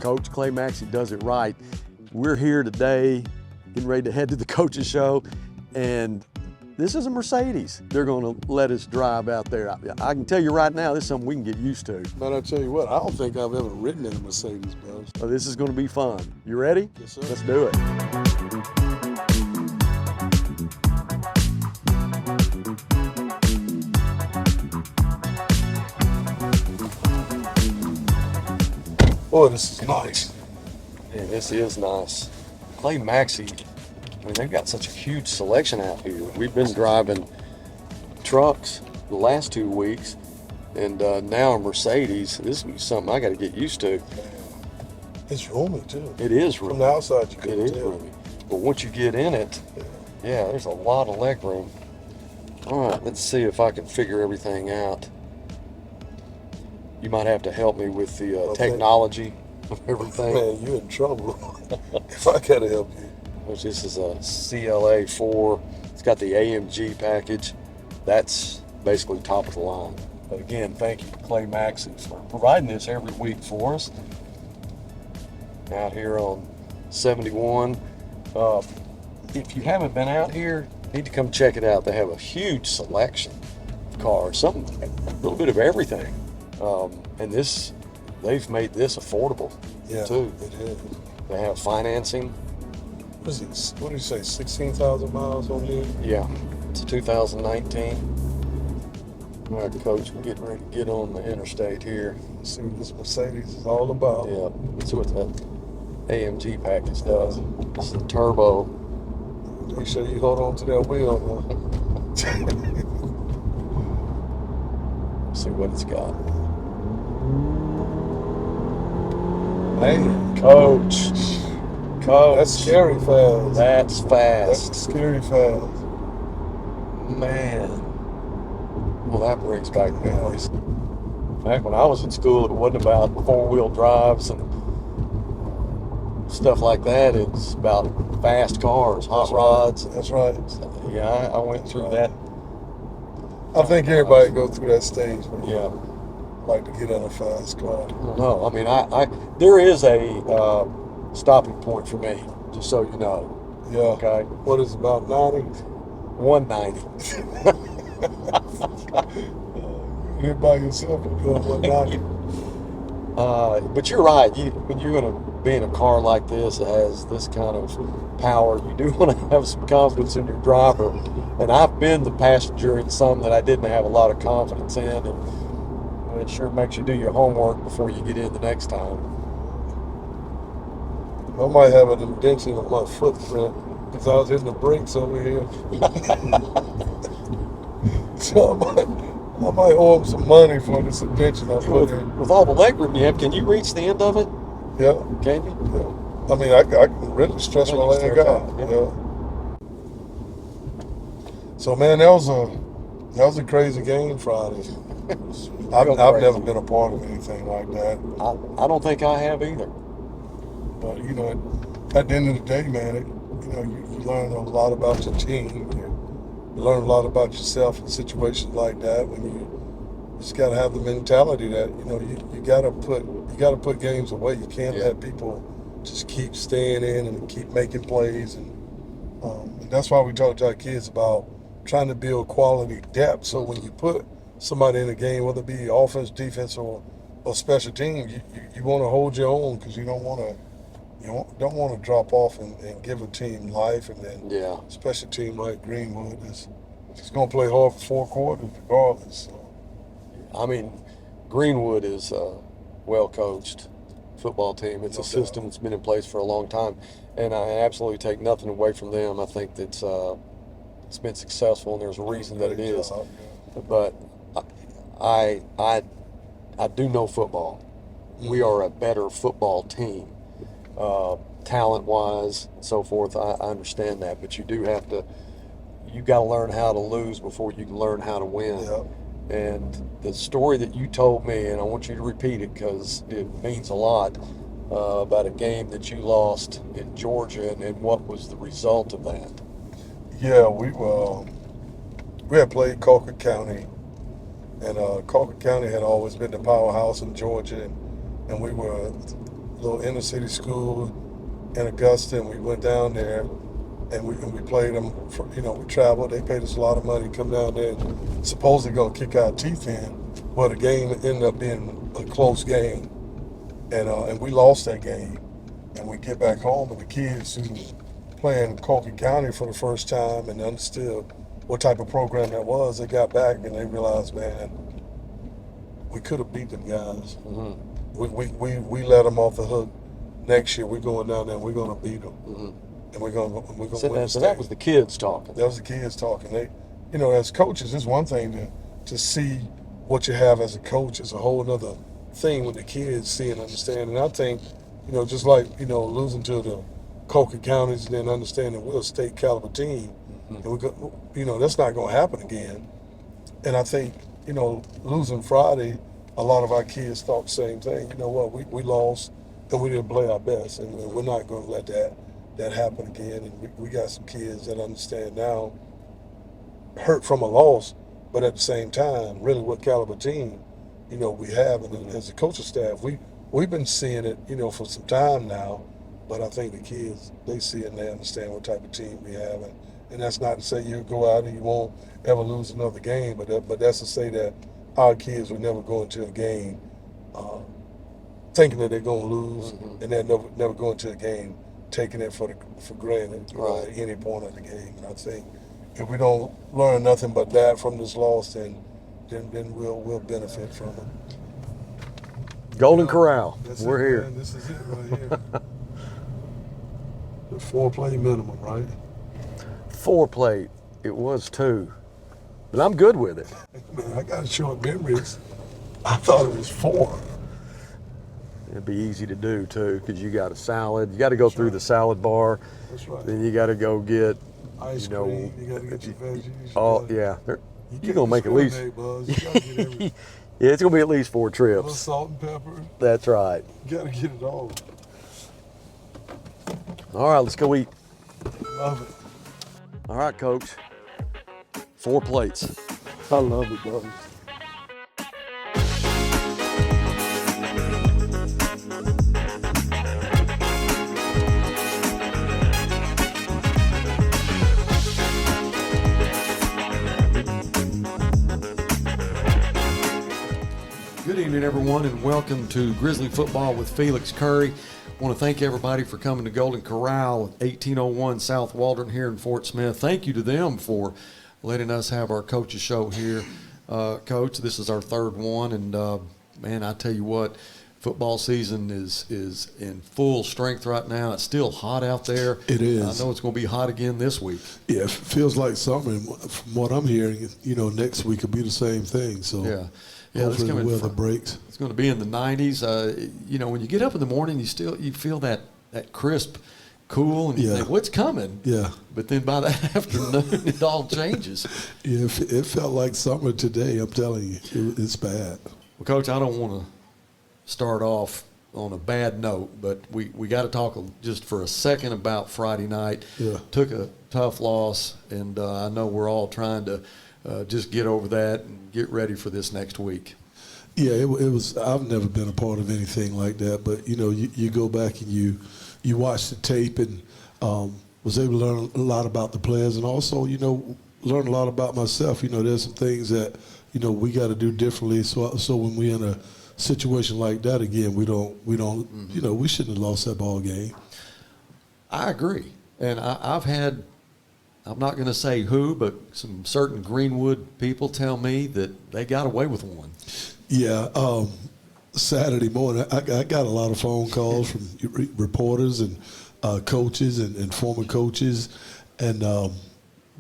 Coach Clay Maxey does it right. We're here today, getting ready to head to the coaches show, and this is a Mercedes. They're going to let us drive out there. I can tell you right now, this is something we can get used to. Man, I tell you what, I don't think I've ever ridden in a Mercedes, bro. So this is going to be fun. You ready? Yes, sir. Let's do it. Boy, this is nice. Yeah, this is nice. Clay Maxey, I mean, they've got such a huge selection out here. We've been driving trucks the last 2 weeks, and now a Mercedes. This will be something I got to get used to. It's roomy, too. It is roomy. From the outside, you couldn't It is tell. roomy. But once you get in it, yeah, there's a lot of leg room. All right, let's see if I can figure everything out. You might have to help me with the technology of everything. Man, you're in trouble if I gotta help you. Which this is a CLA 4. It's got the AMG package. That's basically top of the line. But again, thank you to Clay Maxey for providing this every week for us. Out here on 71. If you haven't been out here, you need to come check it out. They have a huge selection of cars, a little bit of everything. And they've made this affordable too. It is. They have financing. What do you say, 16,000 miles on here? Yeah, it's 2019. All right, Coach, we're getting ready to get on the interstate here. Let's see what this Mercedes is all about. Yeah, let's see what that AMG package does. This is the turbo. Make sure you hold on to that wheel, man. Let's see what it's got. Man, Coach. that's scary fast. That's fast. That's scary fast. Man. Well, that brings back memories. Back when I was in school, it wasn't about four-wheel drives and stuff like that. It's about fast cars, hot rods. That's right. Yeah, I went through that. I think everybody goes through that stage. Yeah. Like to get in a fast car. No, I mean, there is a stopping point for me, just so you know. Yeah. Okay. What is it, about 90? 190. You're by yourself and doing 190. But you're right. When you're going to be in a car like this that has this kind of power, you do want to have some confidence in your driver. And I've been the passenger in some that I didn't have a lot of confidence in, and it sure makes you do your homework before you get in the next time. I might have an indentation on my footprint because I was hitting the brakes over here. So I might owe him some money for this indentation I put in. With all the leg room you have, can you reach the end of it? Yeah. Can you? Yeah. I mean, I can really stretch my leg out. Yeah. So, man, that was a crazy game Friday. I've never been a part of anything like that. I don't think I have either. But, you know, at the end of the day, man, you learn a lot about your team. You learn a lot about yourself in situations like that when you just got to have the mentality that, you got to put games away. You can't let people just keep staying in and keep making plays. And that's why we talk to our kids about trying to build quality depth. So when you put somebody in a game, whether it be offense, defense, or special team, you want to hold your own because you don't want to drop off and give a team life. And then special team like Greenwood is going to play hard for 4 quarters regardless. So. I mean, Greenwood is a well-coached football team. It's a system that's been in place for a long time, and I absolutely take nothing away from them. I think that it's been successful, and there's a reason that it is. But I do know football. We are a better football team, talent-wise and so forth. I understand that, but you got to learn how to lose before you can learn how to win. Yeah. And the story that you told me, and I want you to repeat it because it means a lot, about a game that you lost in Georgia, and what was the result of that? Yeah, we had played Colquitt County, and Colquitt County had always been the powerhouse in Georgia, and we were little inner city school in Augusta, and we went down there, and we played them. We traveled. They paid us a lot of money to come down there and supposedly gonna kick our teeth in. Well, the game ended up being a close game, and we lost that game. And we get back home, and the kids who playing Colton County for the first time and understood what type of program that was, they got back and they realized, man, we could have beat them guys. Mm-hmm. We let them off the hook. Next year, we're going down there and we're going to beat them. Mm-hmm. And we're going to win. So that was the kids talking. That was the kids talking. They, as coaches, it's one thing to see what you have as a coach. It's a whole other thing when the kids see and understand. And I think, just like, losing to the Colquitt counties and then understanding we're a state caliber team, and we go, that's not going to happen again. And I think, losing Friday, a lot of our kids thought the same thing. You know what, we lost and we didn't play our best, and we're not going to let that happen again. And we got some kids that understand now, hurt from a loss, but at the same time, really what caliber team, we have. And as a coaching staff, we've been seeing it, for some time now. But I think the kids, they see it and they understand what type of team we have. And that's not to say you go out and you won't ever lose another game, but that's to say that our kids will never go into a game thinking that they're going to lose, and they're never go into a game taking it for granted at any point of the game. And I think if we don't learn nothing but that from this loss, then we'll benefit from it. Golden Corral, we're here. Man, this is it right here. The 4-play minimum, right? 4-plate. It was 2, but I'm good with it. Man, I got short memories. I thought it was 4. It'd be easy to do too, because you got a salad. You got to go through the salad bar. That's right. Then you got to go get ice cream. You got to get your veggies. Yeah. You're gonna make at least. You gotta get everything. Yeah, it's gonna be at least 4 A little trips. salt and pepper. That's right. You gotta get it all. All right, let's go eat. Love it. All right, Coach. 4 plates. I love it, brother. Good evening, everyone, and welcome to Grizzly Football with Felix Curry. I want to thank everybody for coming to Golden Corral at 1801 South Waldron here in Fort Smith. Thank you to them for letting us have our coaches show here. Coach, this is our 3rd one, and man, I tell you what, football season is in full strength right now. It's still hot out there. It is. I know it's going to be hot again this week. Yeah, it feels like summer. And from what I'm hearing, next week will be the same thing. So yeah, hopefully the weather breaks. It's going to be in the 90s. When you get up in the morning, you feel that crisp, cool, and you think, what's coming? Yeah. But then by the afternoon, it all changes. Yeah, it felt like summer today. I'm telling you, it's bad. Well, Coach, I don't want to start off on a bad note, but we got to talk just for a second about Friday night. Yeah. Took a tough loss, and I know we're all trying to just get over that and get ready for this next week. Yeah, it was. I've never been a part of anything like that, but you go back and you watch the tape and was able to learn a lot about the players, and also learn a lot about myself. There's some things that we got to do differently. So when we're in a situation like that again, we don't we shouldn't have lost that ball game. I agree, and I've had. I'm not going to say who, but some certain Greenwood people tell me that they got away with one. Yeah, Saturday morning, I got a lot of phone calls from reporters and coaches and former coaches, and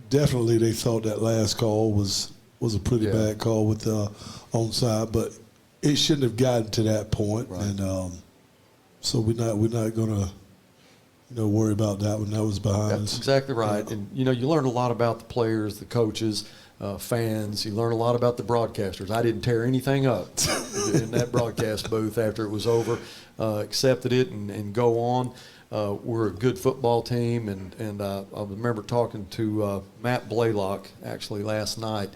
definitely they thought that last call was a pretty bad call with the onside, but it shouldn't have gotten to that point, right. And so we're not going to worry about that when that was behind us. That's exactly right. And, you learn a lot about the players, the coaches, fans. You learn a lot about the broadcasters. I didn't tear anything up in that broadcast booth after it was over. Accepted it and go on. We're a good football team, and I remember talking to Matt Blaylock actually last night,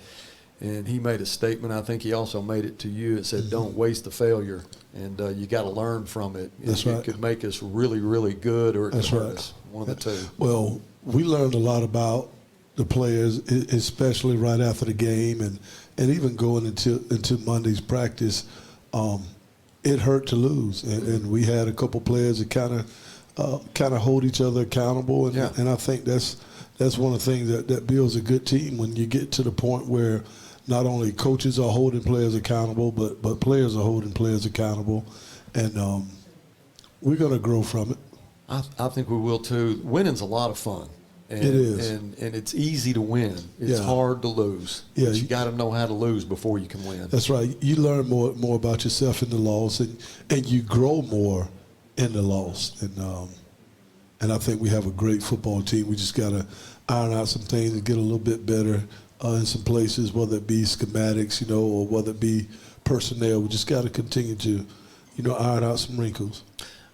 and he made a statement. I think he also made it to you. It said, "Don't waste the failure. and you got to learn from it. That's It right. could make us really, really good, or it could That's hurt right. us. One of the two. Well, we learned a lot about the players, especially right after the game, and even going into Monday's practice. It hurt to lose, and we had a couple players that kind of hold each other accountable, and I think that's one of the things that builds a good team when you get to the point where not only coaches are holding players accountable, but players are holding players accountable, and we're going to grow from it. I think we will too. Winning's a lot of fun. And, It is. And it's easy to win. It's hard to lose. Yeah, But you got to know how to lose before you can win. That's right. You learn more about yourself in the loss, and you grow more in the loss. And I think we have a great football team. We just got to iron out some things and get a little bit better in some places, whether it be schematics, or whether it be personnel. We just got to continue to, iron out some wrinkles.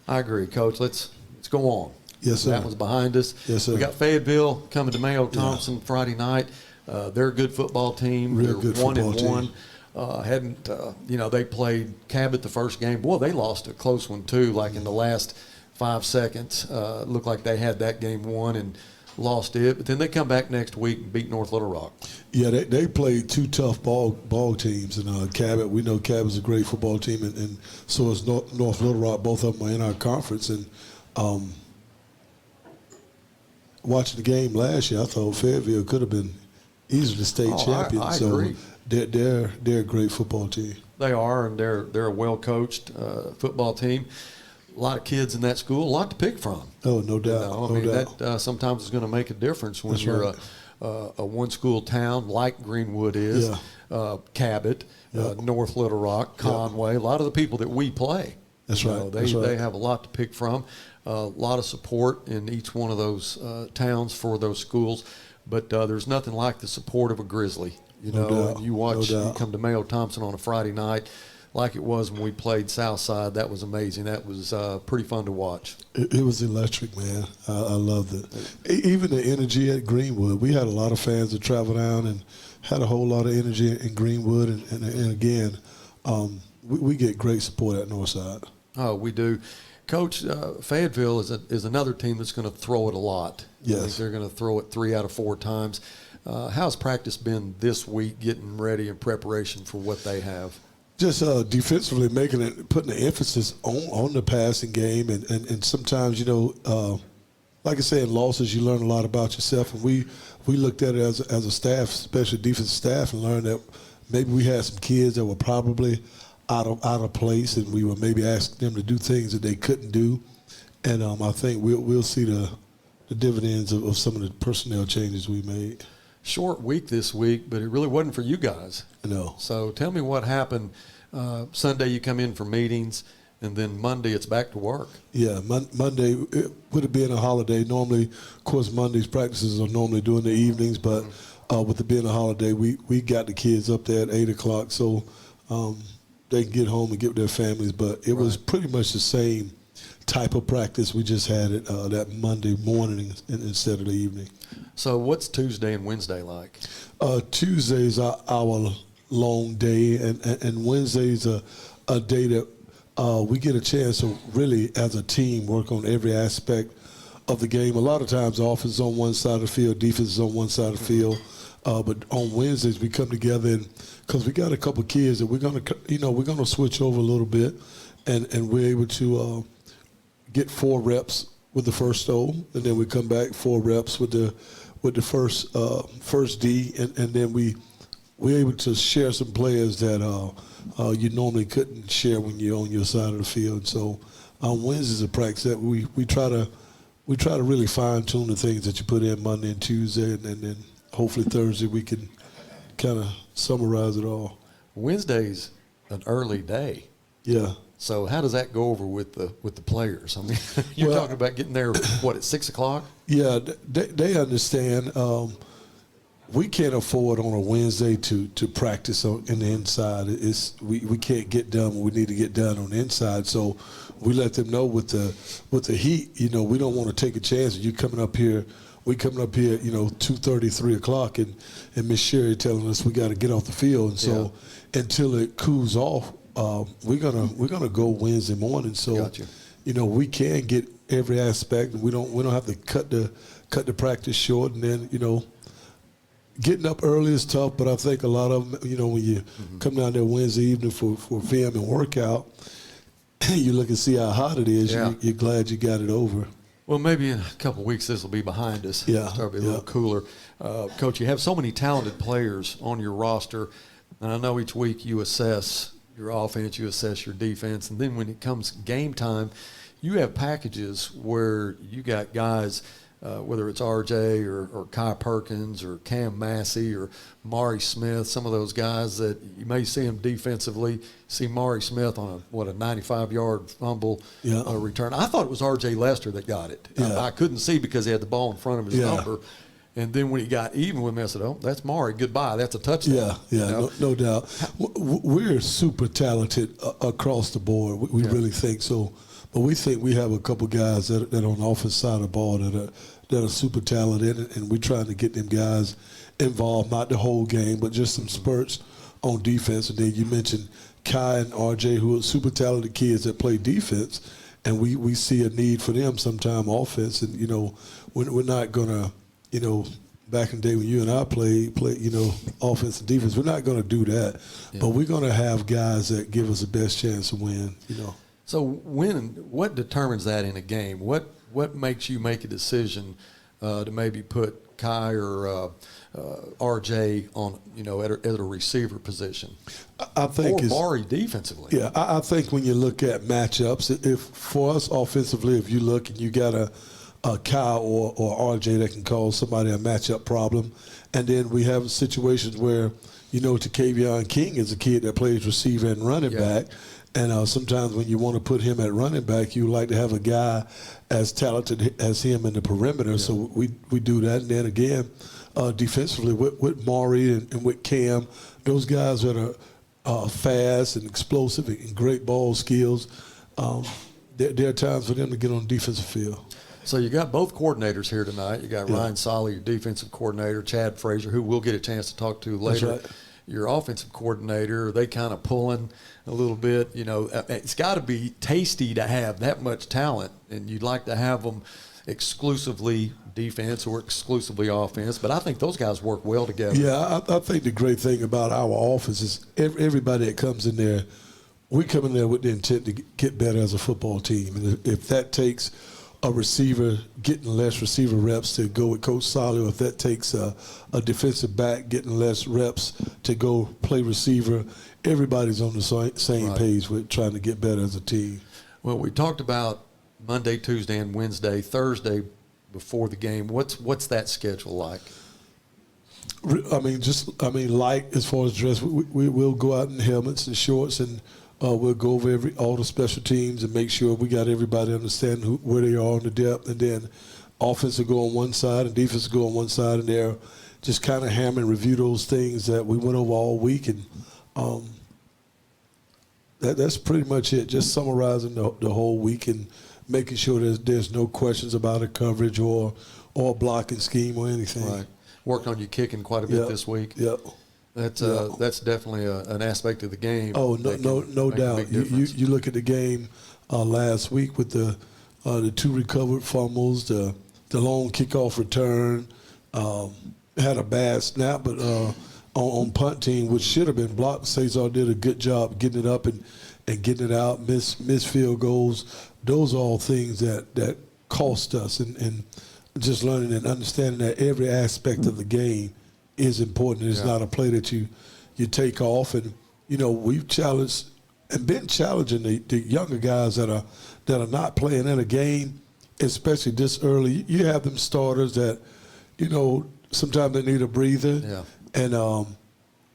I agree, Coach. Let's go on. Yes, sir. That was behind us. Yes, sir. We got Fayetteville coming to Mayo Thompson Friday night. They're a good football team. Real They're good football team. 1-1. They played Cabot the first game. Boy, they lost a close one too. Like in the last 5 seconds, looked like they had that game won and lost it. But then they come back next week and beat North Little Rock. Yeah, they played two tough ball teams, and Cabot. We know Cabot's a great football team, and so is North Little Rock. Both of them are in our conference, and. Watching the game last year, I thought Fayetteville could have been easily state champion. I agree. They're a great football team. They are, and they're a well-coached football team. A lot of kids in that school, a lot to pick from. Oh, no doubt. That sometimes is going to make a difference when That's you're right. a one-school town like Greenwood is, Cabot, North Little Rock, Conway. A lot of the people that we play. That's right. They have a lot to pick from. A lot of support in each one of those towns for those schools, but there's nothing like the support of a Grizzly. No doubt. And you come to Mayo Thompson on a Friday night, like it was when we played Southside. That was amazing. That was pretty fun to watch. It was electric, man. I loved it. Even the energy at Greenwood. We had a lot of fans that traveled down and had a whole lot of energy in Greenwood, and again, we get great support at Northside. Oh, we do. Coach, Fayetteville is another team that's going to throw it a lot. Yes. I think they're going to throw it 3 out of 4 times. How's practice been this week, getting ready in preparation for what they have? Just defensively putting the emphasis on the passing game, and sometimes, like I said, in losses you learn a lot about yourself, and we looked at it as a staff, especially defensive staff, and learned that maybe we had some kids that were probably out of place, and we were maybe asking them to do things that they couldn't do, and I think we'll see the dividends of some of the personnel changes we made. Short week this week, but it really wasn't for you guys. No. So tell me what happened. Sunday you come in for meetings, and then Monday it's back to work. Yeah, Monday, it would have been a holiday. Normally, of course, Monday's practices are normally during the evenings, but with it being a holiday, we got the kids up there at 8 o'clock, so they can get home and get with their families. But it was pretty much the same type of practice. We just had it that Monday morning instead of the evening. So what's Tuesday and Wednesday like? Tuesday's our long day, and Wednesday's a day that we get a chance to really, as a team, work on every aspect of the game. A lot of times, offense is on one side of the field, defense is on one side of the field. But on Wednesdays, we come together, and because we got a couple of kids that we're gonna switch over a little bit, and we're able to get 4 reps with the first O, and then we come back 4 reps with the first D, and then we're able to share some players that you normally couldn't share when you're on your side of the field. So on Wednesdays of practice, that we try to really fine tune the things that you put in Monday and Tuesday, and then hopefully Thursday we can kind of summarize it all. Wednesday's an early day. Yeah. So how does that go over with the players? I mean, you're talking about getting there, at 6 o'clock? Yeah, they understand. We can't afford on a Wednesday to practice in the inside. We can't get done what we need to get done on the inside. So we let them know with the heat, we don't want to take a chance of you coming up here. We coming up here, 2:30, 3 o'clock, and Miss Sherry telling us we got to get off the field. And so until it cools off we're gonna go Wednesday morning. So, Gotcha. We can get every aspect. We don't have to cut the practice short, and then getting up early is tough. But I think a lot of them, when you come down there Wednesday evening for film and workout, you look and see how hot it is. Yeah. You're glad you got it over. Well, maybe in a couple of weeks this will be behind us. Yeah, It'll be a little cooler. Coach, you have so many talented players on your roster, and I know each week you assess your offense, you assess your defense, and then when it comes game time, you have packages where you got guys, whether it's RJ or Kai Perkins or Cam Massey or Maury Smith, some of those guys that you may see them defensively. See Maury Smith on a 95-yard fumble return. I thought it was RJ Lester that got it. Yeah. I couldn't see because he had the ball in front of his Yeah. number. And then when he got even with me, I said, "Oh, that's Maury. Goodbye. That's a touchdown." No doubt. We're super talented across the board. We really think so. But we think we have a couple guys that are on the offense side of the ball that are super talented, and we're trying to get them guys involved, not the whole game, but just some spurts on defense. And then you mentioned Kai and RJ, who are super talented kids that play defense, and we see a need for them sometime offense. And we're not gonna, back in the day when you and I played, offense and defense, we're not gonna do that. Yeah. But we're gonna have guys that give us the best chance to win. So what determines that in a game? What makes you make a decision to maybe put Kai or RJ on at a receiver position? I think or Maury defensively. Yeah, I think when you look at matchups, if for us offensively, if you look and you got a Kai or RJ that can cause somebody a matchup problem, and then we have situations where Takavion King is a kid that plays receiver and running back. And sometimes when you want to put him at running back, you like to have a guy as talented as him in the perimeter. Yeah. So we do that. And then again, defensively with Maury and with Cam, those guys that are fast and explosive and great ball skills, there are times for them to get on the defensive field. So you got both coordinators here tonight. You got Ryan Solly, your defensive coordinator, Chad Frazier, who we'll get a chance to talk to later. That's right. Your offensive coordinator, are they kind of pulling a little bit? It's got to be tasty to have that much talent, and you'd like to have them exclusively defense or exclusively offense. But I think those guys work well together. Yeah, I think the great thing about our office is everybody that comes in there, we come in there with the intent to get better as a football team. And if that takes a receiver getting less receiver reps to go with Coach Solly, or if that takes a defensive back getting less reps to go play receiver, everybody's on the same page with trying to get better as a team. Well, we talked about Monday, Tuesday, and Wednesday. Thursday before the game, what's that schedule like? Light as far as dress. We will go out in helmets and shorts, and we'll go over all the special teams and make sure we got everybody understanding where they are on the depth. And then offense will go on one side and defense will go on one side, and they're just kind of hammer and review those things that we went over all week. And that's pretty much it, just summarizing the whole week and making sure there's no questions about a coverage or a blocking scheme or anything. Right. Worked on your kicking quite a bit this week. Yep. That's definitely an aspect of the game. Oh, no doubt. You look at the game last week with the two recovered fumbles, the long kickoff return, had a bad snap, but on punt team, which should have been blocked, Cesar did a good job getting it up and getting it out, miss field goals. Those are all things that cost us, and just learning and understanding that every aspect of the game is important. It's not a play that you take off. And we've challenged and been challenging the younger guys that are not playing in a game, especially this early. You have them starters that sometimes they need a breather, and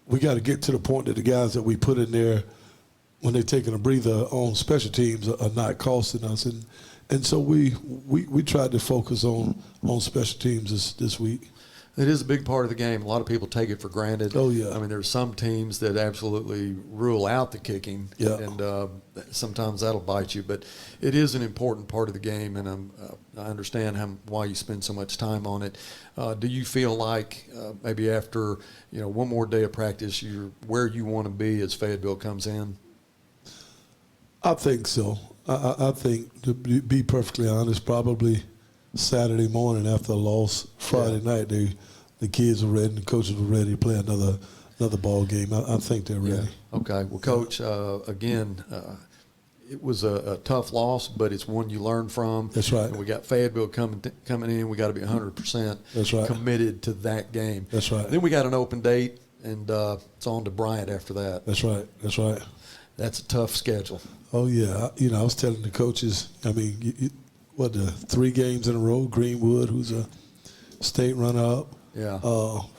we got to get to the point that the guys that we put in there when they're taking a breather on special teams are not costing us. And so we tried to focus on special teams this week. It is a big part of the game. A lot of people take it for granted. Oh, yeah. I mean, there's some teams that absolutely rule out the kicking, and sometimes that'll bite you. But it is an important part of the game, and I understand why you spend so much time on it. Do you feel like maybe after one more day of practice, you're where you want to be as Fayetteville comes in? I think so. I think, to be perfectly honest, probably Saturday morning after a loss, Friday night, the kids are ready and the coaches are ready to play another ball game. I think they're ready. Yeah. Okay. Well, Coach, again, it was a tough loss, but it's one you learn from. That's right. And we got Fayetteville coming in. We got to be 100% That's right. committed to that game. That's right. Then we got an open date, and it's on to Bryant after that. That's right. That's right. That's a tough schedule. Oh, yeah. I was telling the coaches, I mean, the 3 games in a row, Greenwood, who's a state runner-up. Yeah.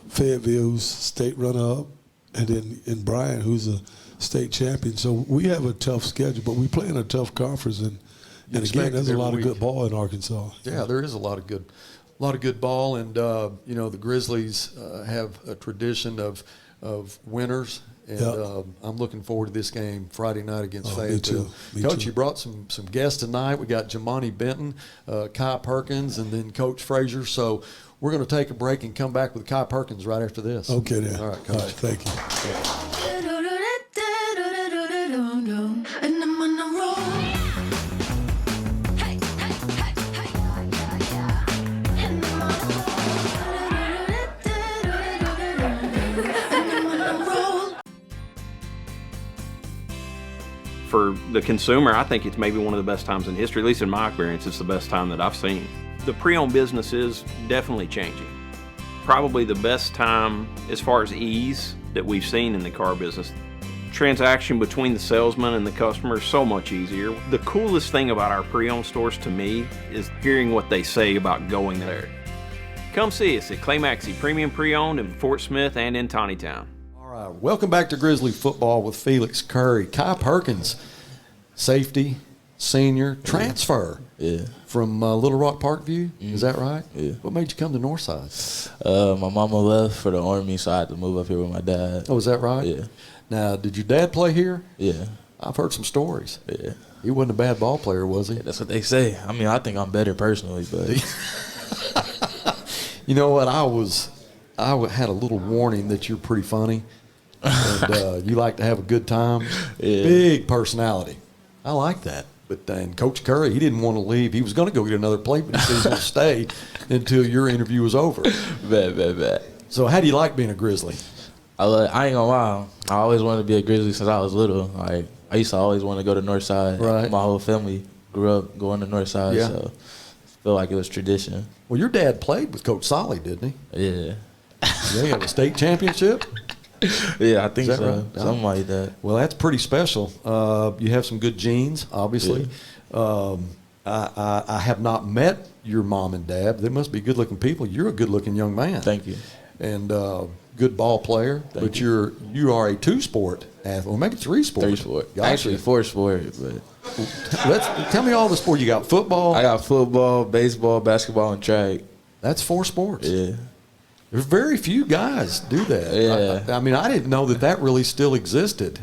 Fayetteville, who's state runner-up. And then in Bryant, who's a state champion. So we have a tough schedule, but we play in a tough conference. And again, there's a lot of good ball in Arkansas. Yeah, there is a lot of good ball. And, the Grizzlies have a tradition of winners. And I'm looking forward to this game Friday night against Fayetteville. Me Coach, too. you brought some guests tonight. We got Jamoni, Benton, Kai Perkins, and then Coach Frazier. So we're going to take a break and come back with Kai Perkins right after this. Okay, then. All right, Coach. All right, thank you. And I'm on a roll. Hey, hey, hey, hey. And I'm on a roll. For the consumer, I think it's maybe one of the best times in history, at least in my experience, it's the best time that I've seen. The pre-owned business is definitely changing. Probably the best time as far as ease that we've seen in the car business. Transaction between the salesman and the customer is so much easier. The coolest thing about our pre-owned stores to me is hearing what they say about going there. Come see us at Clay Maxey Premium Pre-Owned in Fort Smith and in Tawnytown. All right, welcome back to Grizzly Football with Felix Curry. Kai Perkins, safety, senior, transfer from Little Rock Parkview. Is that right? Yeah. What made you come to Northside? My mama left for the Army, so I had to move up here with my dad. Oh, is that right? Yeah. Now, did your dad play here? Yeah. I've heard some stories. Yeah. He wasn't a bad ball player, was he? That's what they say. I mean, I think I'm better personally, but You know what? I had a little warning that you're pretty funny, and you like to have a good time. Yeah. Big personality. I like that. But then Coach Curry, he didn't want to leave. He was going to go get another plate, but he said he was going to stay until your interview was over. bad. So how do you like being a Grizzly? I ain't gonna lie. I always wanted to be a Grizzly since I was little. Like, I used to always want to go to Northside. Right. My whole family grew up going to Northside, Yeah. so I feel like it was tradition. Well, your dad played with Coach Solly, didn't he? Yeah. Yeah, he had a state championship. Yeah, I think Is that so. right? Something like that. Well, that's pretty special. You have some good genes, obviously. I have not met your mom and dad. They must be good-looking people. You're a good-looking young man. Thank you. And good ball player. Thank you are a 2-sport athlete, or maybe 3-sport. 3-sport. Gotcha. Actually, 4-sport, but Tell me all the sport you got. Football. I got football, baseball, basketball, and track. That's 4 sports. Yeah. There's very few guys do that. Yeah. I mean, I didn't know that really still existed.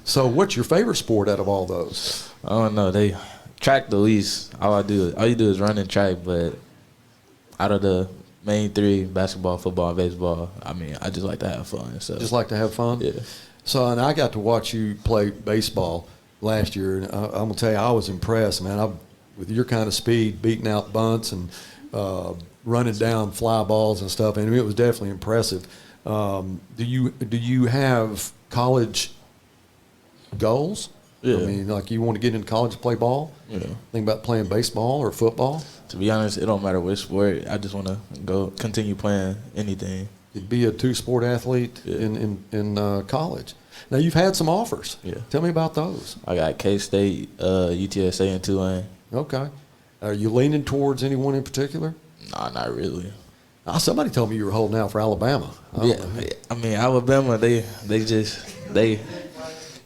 So what's your favorite sport out of all those? I don't know. They track the least. All you do is run and track. But out of the main 3, basketball, football, and baseball, I mean, I just like to have fun. So Just like to have fun? Yeah. So, and I got to watch you play baseball last year, and I'm going to tell you, I was impressed, man. With your kind of speed, beating out bunts and running down fly balls and stuff, and it was definitely impressive. Do you have college goals? Yeah. I mean, like you want to get into college to play ball? Yeah. Think about playing baseball or football? To be honest, it don't matter which sport. I just want to continue playing anything. You'd be a 2-sport athlete in college. Now, you've had some offers. Yeah. Tell me about those. I got K-State, UTSA, and Tulane. Okay. Are you leaning towards anyone in particular? Nah, not really. Somebody told me you were holding out for Alabama. Yeah, I mean, Alabama,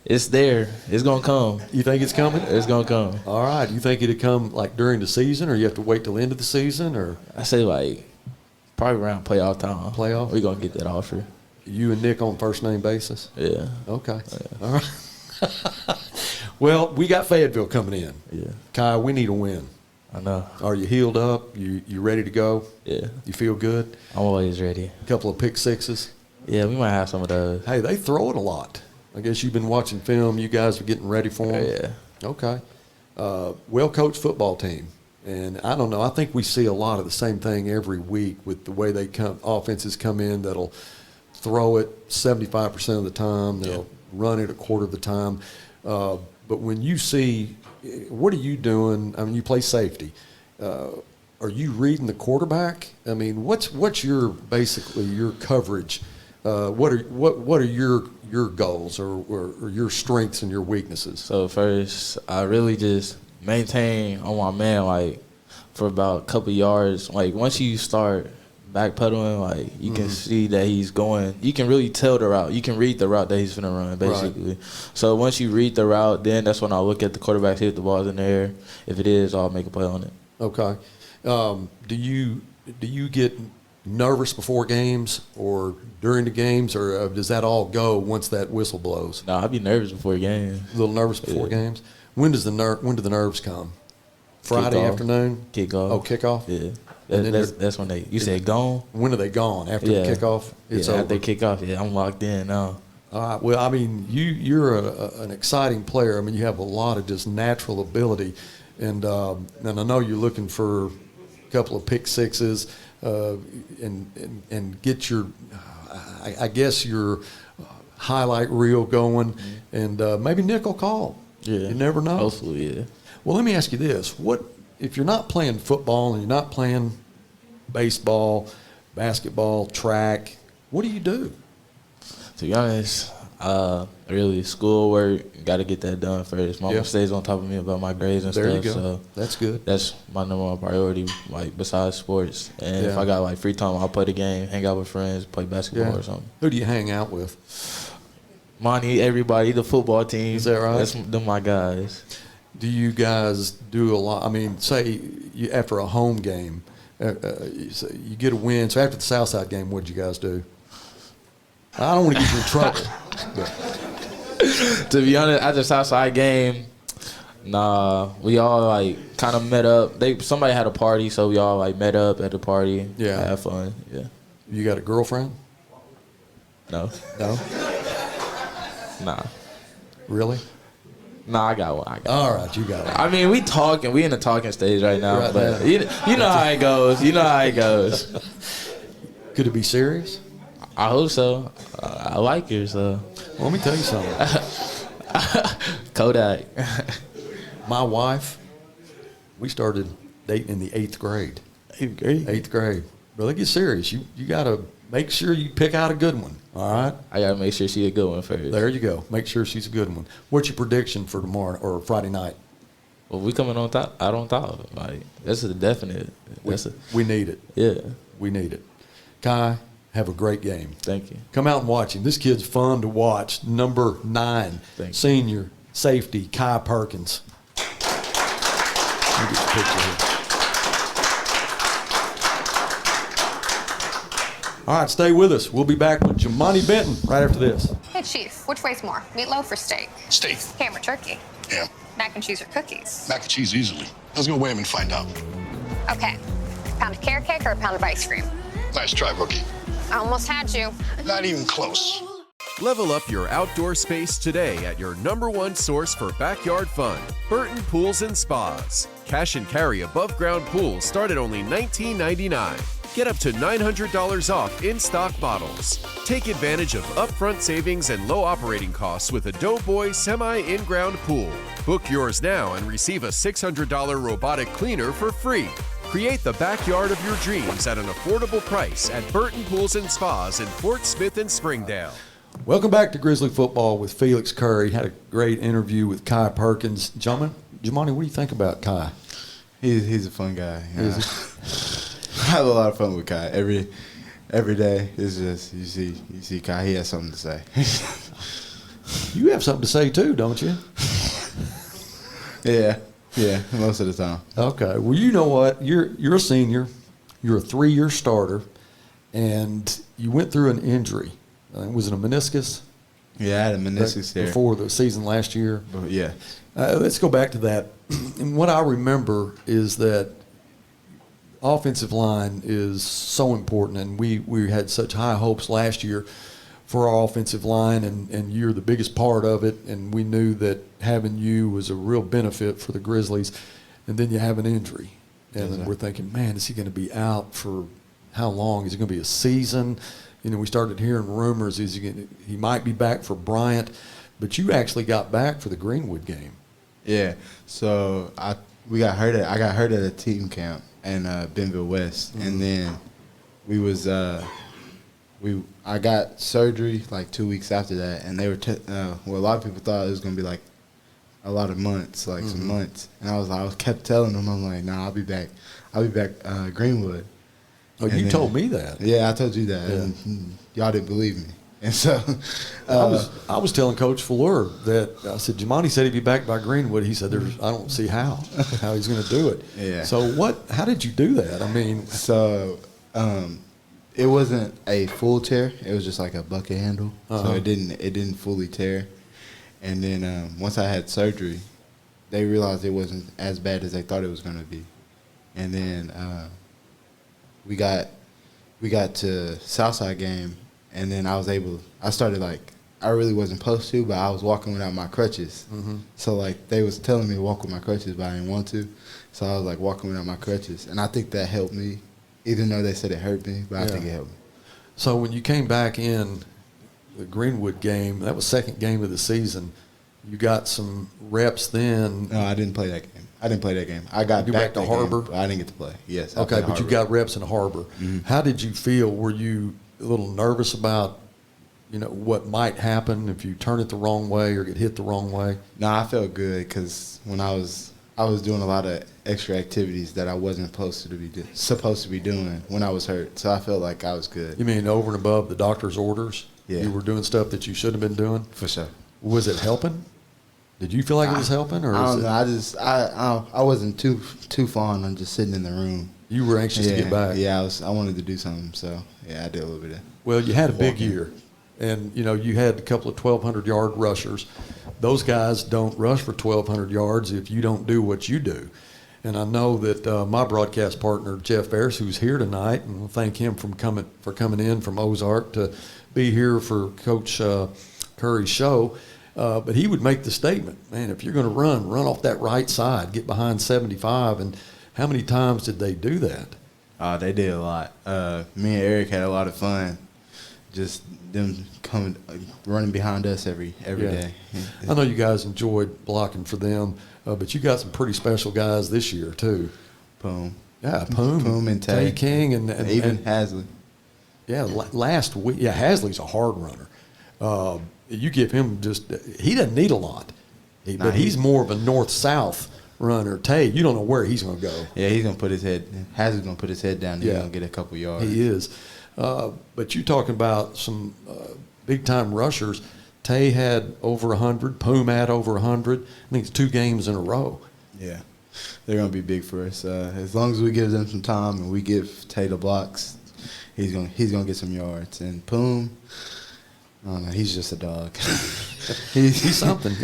it's there. It's going to come. You think it's coming? It's going to come. All right. You think it'd come like during the season, or you have to wait till the end of the season, or I say like probably around playoff time. Playoff? We're going to get that offer. you and Nick on first name basis? Yeah. Okay. Yeah. All right. Well, we got Fayetteville coming in. Yeah. Kai, we need a win. I know. Are you healed up? You ready to go? Yeah. You feel good? I'm always ready. A couple of pick sixes. Yeah, we might have some of those. Hey, they throw it a lot. I guess you've been watching film. You guys are getting ready for them. Yeah. Okay. Well-coached football team. And I don't know. I think we see a lot of the same thing every week with the way offenses come in that'll throw it 75% of the time. They'll run it a quarter of the time. But when you see, what are you doing? I mean, you play safety. Are you reading the quarterback? I mean, what's your basically your coverage? What are your goals or your strengths and your weaknesses? So first, I really just maintain on my man, like, for about a couple yards. Like, once you start backpedaling, like, you can see that he's going. You can really tell the route. You can read the route that he's going to run, basically. Right. So once you read the route, then that's when I'll look at the quarterback, see if the ball's in the air. If it is, I'll make a play on it. Okay. Do you get nervous before games or during the games, or does that all go once that whistle blows? No, I'll be nervous before games. A little nervous before games. When do the nerves come? Friday Kickoff. Afternoon. Kickoff. Oh, kickoff. Yeah. And That's when you say gone. When are they gone? After the kickoff? It's after over. they kick off. Yeah, I'm locked in now. All right. Well, I mean, you're an exciting player. I mean, you have a lot of just natural ability, and I know you're looking for a couple of pick sixes, and get your, I guess your highlight reel going, and maybe nickel call. Yeah. You never know. Hopefully, yeah. Well, let me ask you this: what if you're not playing football and you're not playing baseball, basketball, track? What do you do? To be honest, really schoolwork, got to get that done first. Mama stays on top of me about my grades and there stuff. You go. So that's good. That's my number one priority, like, besides sports. And if I got, like, free time, I'll play the game, hang out with friends, play basketball or something. Who do you hang out with? Monty, everybody, the football team. Is that right? Them my guys. Do you guys do a lot? I mean, say after a home game, you get a win. So after the Southside game, what did you guys do? I don't want to get you in trouble. To be honest, after the Southside game, nah, we all, like, kind of met up. Somebody had a party, so we all, like, met up at the party. Yeah. Had fun. Yeah. You got a girlfriend? No. No? Nah. Really? Nah, I got one. All right, you got it. I mean, we in the talking stage right now, Right but now. you know how it goes. You know how it goes. Could it be serious? I hope so. I like her, so. Well, let me tell you something. Kodak. My wife, we started dating in the 8th grade. 8th grade? 8th grade. Brother, get serious. You got to make sure you pick out a good one, all right? I got to make sure she's a good one first. There you go. Make sure she's a good one. What's your prediction for tomorrow or Friday night? Well, we coming on top. Out on top. Like, that's a definite. We need it. Yeah. We need it. Kai, have a great game. Thank you. Come out and watch him. This kid's fun to watch. Number 9, senior safety, Kai Perkins. Let me get the picture here. All right, stay with us. We'll be back with Jamoni Benton right after this. Hey, Chief, which way's more, meatloaf or steak? Steak. Ham or turkey? Ham. Mac and cheese or cookies? Mac and cheese easily. Let's go weigh 'em and find out. Okay. Pound of carrot cake or a pound of ice cream? Nice try, rookie. I almost had you. Not even close. Level up your outdoor space today at your #1 source for backyard fun, Burton Pools and Spas. Cash and carry above ground pools start at only $19.99. Get up to $900 off in-stock models. Take advantage of upfront savings and low operating costs with a Doughboy semi-in-ground pool. Book yours now and receive a $600 robotic cleaner for free. Create the backyard of your dreams at an affordable price at Burton Pools and Spas in Fort Smith and Springdale. Welcome back to Grizzly Football with Felix Curry. Had a great interview with Kai Perkins. Jamoni, what do you think about Kai? He's a fun guy. I have a lot of fun with Kai. Every day it's just you see Kai, he has something to say. You have something to say too, don't you? Yeah, most of the time. Okay. Well, you know what? You're a senior. You're a 3-year starter, and you went through an injury. Was it a meniscus? Yeah, I had a meniscus there before the season last year. Yeah. Let's go back to that. And what I remember is that offensive line is so important, and we had such high hopes last year for our offensive line, and you're the biggest part of it, and we knew that having you was a real benefit for the Grizzlies. And then you have an injury, and then we're thinking, man, is he going to be out for how long? Is it going to be a season? You know, we started hearing rumors he might be back for Bryant, but you actually got back for the Greenwood game. Yeah. So I got hurt at a team camp in Bentonville West, and then I got surgery like 2 weeks after that, and they were a lot of people thought it was gonna be like a lot of months, like some months, and I kept telling them, I'm like, nah, I'll be back Greenwood. Oh, and you told me that. Yeah, I told you that, and y'all didn't believe me. And so I was telling Coach Fleur that I said Jamoni said he'd be back by Greenwood. He said I don't see how he's going to do it. Yeah. So how did you do that? I mean, so it wasn't a full tear. It was just like a bucket handle. So it didn't fully tear. And then once I had surgery, they realized it wasn't as bad as they thought it was going to be. And then we got to Southside game. And then I started like, I really wasn't supposed to, but I was walking without my crutches. So like they was telling me to walk with my crutches, but I didn't want to. So I was like walking without my crutches. And I think that helped me, even though they said it hurt me, but I think it helped me. So when you came back in the Greenwood game, that was second game of the season, you got some reps then. No, I didn't play that game. I got back to Harbor. But I didn't get to play. Yes. Okay, but you got reps in Harbor. How did you feel? Were you a little nervous about, what might happen if you turn it the wrong way or get hit the wrong way? No, I felt good because when I was doing a lot of extra activities that I wasn't supposed to be doing when I was hurt. So I felt like I was good. You mean over and above the doctor's orders? Yeah. You were doing stuff that you shouldn't have been doing? For sure. Was it helping? Did you feel like it was helping, or I don't know. I wasn't too fond on just sitting in the room. You were anxious to get back. Yeah, I wanted to do something, so yeah, I did a little bit of. Well, you had a big year, and you had a couple of 1,200-yard rushers. Those guys don't rush for 1,200 yards if you don't do what you do. And I know that my broadcast partner Jeff Ferris, who's here tonight, and we'll thank him for coming in from Ozark to be here for Coach Curry's show. But he would make the statement, man, if you're going to run off that right side, get behind 75. And how many times did they do that? They did a lot. Me and Eric had a lot of fun, just them running behind us every day. I know you guys enjoyed blocking for them, but you got some pretty special guys this year too. Poom. Yeah, Poom and Tay King and even Hasley. Yeah, last week. Yeah, Hasley's a hard runner. You give him he doesn't need a lot, but he's more of a north-south runner. Tay, you don't know where he's going to go. Yeah, he's going to put his head. Hasley's going to put his head down. He's going to get a couple yards. He is. But you talking about some big-time rushers. Tay had over 100. Poom had over 100. I think it's 2 games in a row. Yeah, they're going to be big for us. As long as we give them some time and we give Tay the blocks, he's going to get some yards. And Poom, I don't know, he's just a dog. he's something,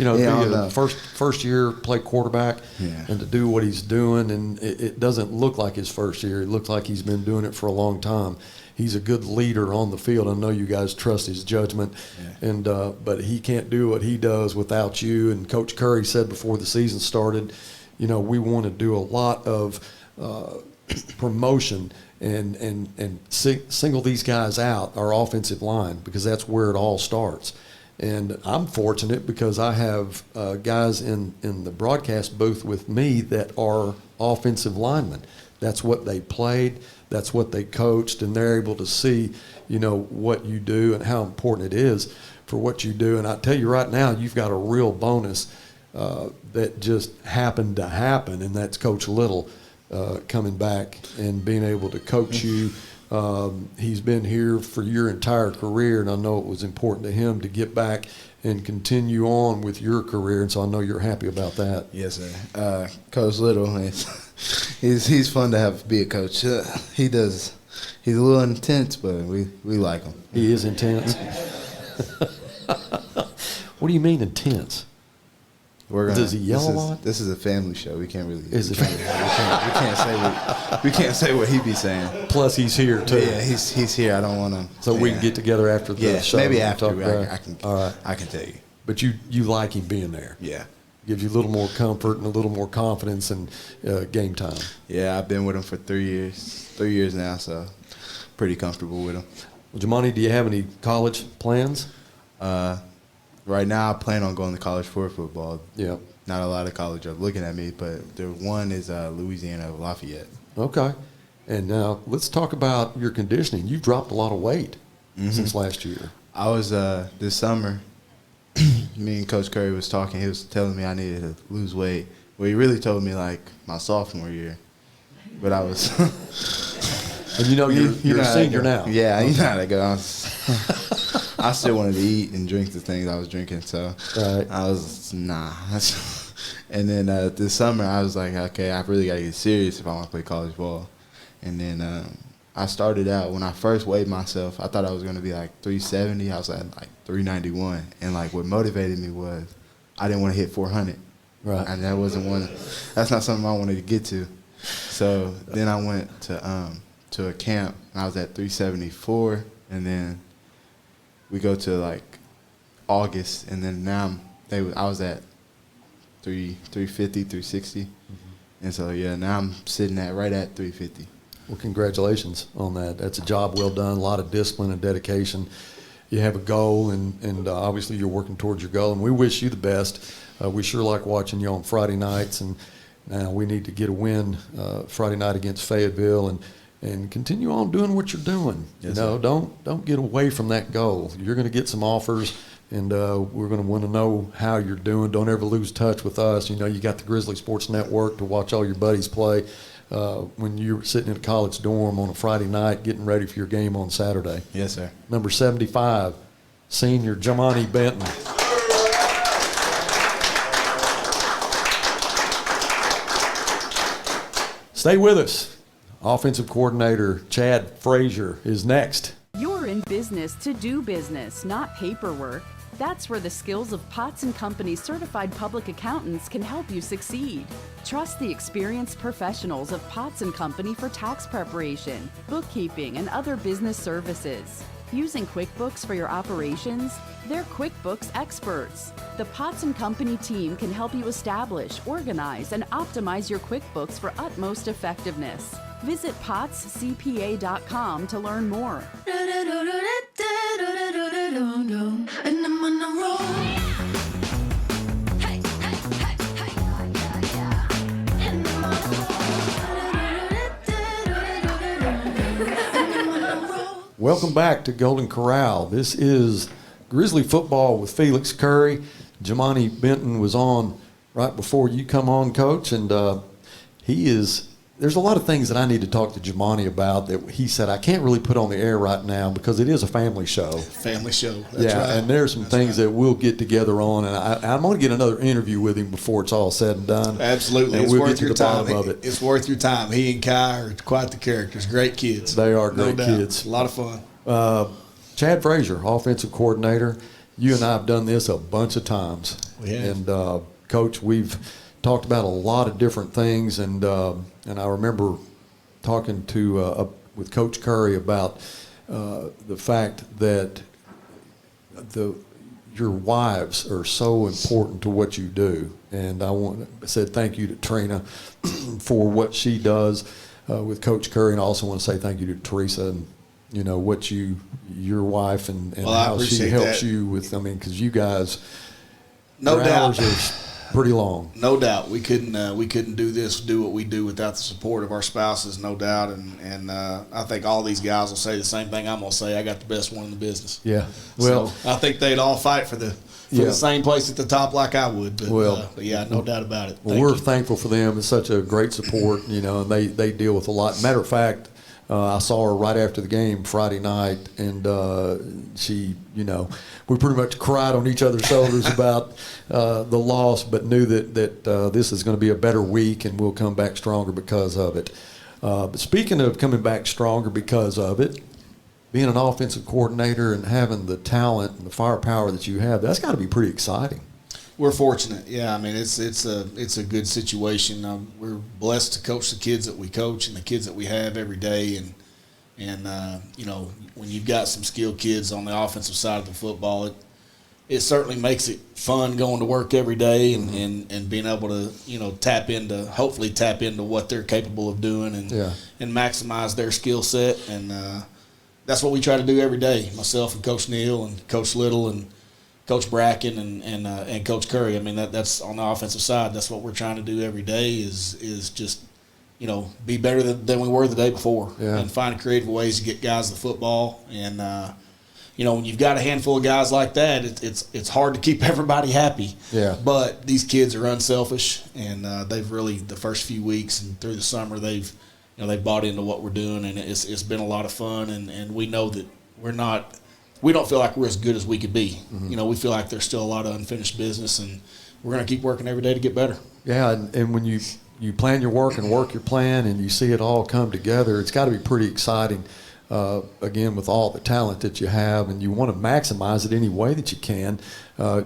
first year play quarterback, and to do what he's doing, and it doesn't look like his first year. It looks like he's been doing it for a long time. He's a good leader on the field. I know you guys trust his judgment, and but he can't do what he does without you. And Coach Curry said before the season started, we want to do a lot of promotion and single these guys out, our offensive line, because that's where it all starts. And I'm fortunate because I have guys in the broadcast booth with me that are offensive linemen. That's what they played. That's what they coached, and they're able to see, what you do and how important it is for what you do. And I tell you right now, you've got a real bonus that just happened to happen, and that's Coach Little coming back and being able to coach you. He's been here for your entire career, and I know it was important to him to get back and continue on with your career, and so I know you're happy about that. Yes, sir. Coach Little, he's fun to be a coach. He's a little intense, but we like him. He is intense. What do you mean intense? Does he yell this a is, lot? This is a family show. We can't really. Is it? We can't say what he be saying. Plus, he's here too. Yeah, he's here. I don't want to. So we can get together after the show. Maybe and after. talk about it. All right. I can tell you. But you like him being there. Yeah. Gives you a little more comfort and a little more confidence in game time. Yeah, I've been with him for 3 years. 3 years now, so pretty comfortable with him. Well, Jamoni, do you have any college plans? Right now, I plan on going to college for football. Yeah. Not a lot of college are looking at me, but the one is Louisiana Lafayette. Okay. And now let's talk about your conditioning. You've dropped a lot of weight since last year. I was this summer. Me and Coach Curry was talking. He was telling me I needed to lose weight. Well, he really told me like my sophomore year, but I was. And you're a senior now. Yeah, you know how that goes. I still wanted to eat and drink the things I was drinking, so I was nah. And then this summer I was like, okay, I really gotta get serious if I want to play college ball. And then I started out when I first weighed myself. I thought I was gonna be like 370. I was at like 391, and like what motivated me was I didn't want to hit 400. Right. And that wasn't one. That's not something I wanted to get to. So then I went to a camp, and I was at 374, and then we go to like August, and then now I was at 350, 360, and so now I'm sitting right at 350. Well, congratulations on that. That's a job well done. A lot of discipline and dedication. You have a goal, and obviously you're working towards your goal, and we wish you the best. We sure like watching you on Friday nights, and now we need to get a win Friday night against Fayetteville and continue on doing what you're doing. Yes, don't get away from that goal. You're going to get some offers, and we're going to want to know how you're doing. Don't ever lose touch with us. You got the Grizzly Sports Network to watch all your buddies play when you're sitting in a college dorm on a Friday night getting ready for your game on Saturday. Yes, sir. Number 75, senior Jamoni Benton. Stay with us. Offensive coordinator Chad Frazier is next. You're in business to do business, not paperwork. That's where the skills of Potts & Company certified public accountants can help you succeed. Trust the experienced professionals of Potts & Company for tax preparation, bookkeeping, and other business services. Using QuickBooks for your operations? They're QuickBooks experts. The Potts & Company team can help you establish, organize, and optimize your QuickBooks for utmost effectiveness. Visit pottscpa.com to learn more. Welcome back to Golden Corral. This is Grizzly Football with Felix Curry. Jamoni Benton was on right before you come on, Coach, and there's a lot of things that I need to talk to Jamoni about that he said I can't really put on the air right now because it is a family show. Family show. That's right. And there's some things that we'll get together on, and I'm going to get another interview with him before it's all said and done. Absolutely. And It's we'll worth get to your the time. bottom of it. It's worth your time. He and Kai are quite the characters. Great kids. They are great No doubt. kids. A lot of fun. Chad Frazier, offensive coordinator. You and I have done this a bunch of times. We have. And, Coach, we've talked about a lot of different things, and I remember talking with Coach Curry about the fact that your wives are so important to what you do, and I said thank you to Trina for what she does with Coach Curry, and I also want to say thank you to Teresa and what your wife and how she helps you with. I mean, because you guys, no doubt, hours are pretty long. No doubt, we couldn't do what we do without the support of our spouses. No doubt, and I think all these guys will say the same thing I'm gonna say. I got the best one in the business. Yeah. Well, so I think they'd all fight for the same place at the top like I would. But yeah, no doubt about it. Well, we're thankful for them. It's such a great support, and they deal with a lot. Matter of fact, I saw her right after the game Friday night, and she, we pretty much cried on each other's shoulders about the loss, but knew that this is going to be a better week, and we'll come back stronger because of it. But speaking of coming back stronger because of it, being an offensive coordinator and having the talent and the firepower that you have, that's got to be pretty exciting. We're fortunate, yeah. I mean, it's a good situation. We're blessed to coach the kids that we coach and the kids that we have every day. And you know, when you've got some skilled kids on the offensive side of the football, it certainly makes it fun going to work every day and being able to, you know, hopefully tap into what they're capable of doing and maximize their skill set. And that's what we try to do every day. Myself and Coach Neal and Coach Little and Coach Bracken and Coach Curry. I mean, that's on the offensive side. That's what we're trying to do every day is just, you know, be better than we were the day before and find creative ways to get guys the football. And, you know, when you've got a handful of guys like that, it's hard to keep everybody happy. Yeah. But these kids are unselfish, and they've really, the first few weeks and through the summer, they've bought into what we're doing, and it's been a lot of fun. And we know that we don't feel like we're as good as we could be. You know, we feel like there's still a lot of unfinished business, and we're going to keep working every day to get better. Yeah, and when you plan your work and work your plan and you see it all come together, it's got to be pretty exciting, again, with all the talent that you have, and you want to maximize it any way that you can.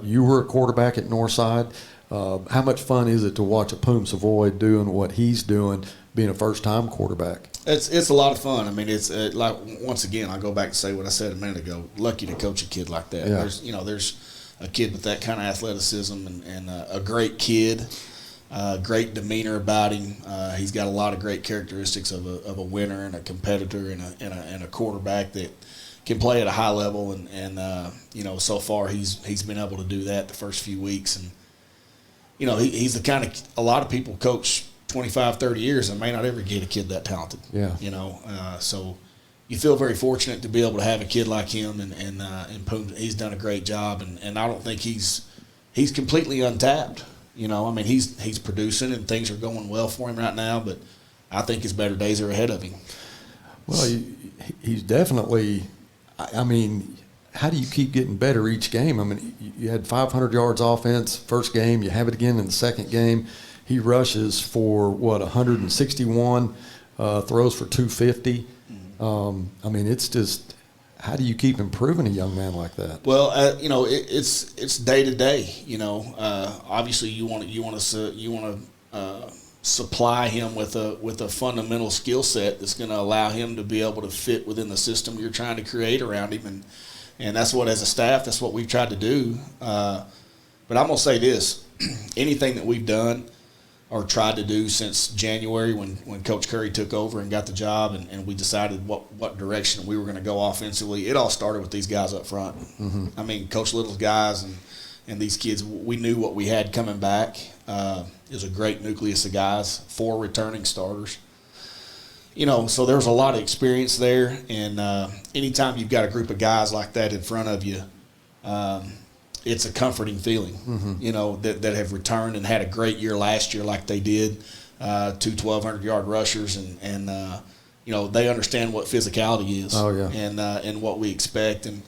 You were a quarterback at Northside. How much fun is it to watch a Poom Savoy doing what he's doing, being a first-time quarterback? It's a lot of fun. I mean, it's like, once again, I go back and say what I said a minute ago. Lucky to coach a kid like that. Yeah. There's a kid with that kind of athleticism and a great kid, great demeanor about him. He's got a lot of great characteristics of a winner and a competitor and a quarterback that can play at a high level. And you know, so far he's been able to do that the first few weeks. And you know, he's the kind of, a lot of people coach 25, 30 years and may not ever get a kid that talented. Yeah. You know, so you feel very fortunate to be able to have a kid like him, and Poom, he's done a great job, and I don't think he's completely untapped. You know, I mean, he's producing and things are going well for him right now, but I think his better days are ahead of him. Well, he's definitely, I mean, how do you keep getting better each game? I mean, you had 500 yards offense first game, you have it again in the second game. He rushes for, 161, throws for 250. I mean, it's just, how do you keep improving a young man like that? Well, you know, it's day to day. You know, obviously you want to supply him with a fundamental skill set that's going to allow him to be able to fit within the system you're trying to create around him, and that's what, as a staff, that's what we've tried to do. But I'm gonna say this: anything that we've done or tried to do since January when Coach Curry took over and got the job, and we decided what direction we were going to go offensively, it all started with these guys up front. I mean, Coach Little's guys and these kids, we knew what we had coming back. It was a great nucleus of guys, 4 returning starters. You know, so there's a lot of experience there, and anytime you've got a group of guys like that in front of you, it's a comforting feeling, you know, that have returned and had a great year last year like they did, 2 1,200-yard rushers, and you know, they understand what physicality is. Oh, yeah. And what we expect. And,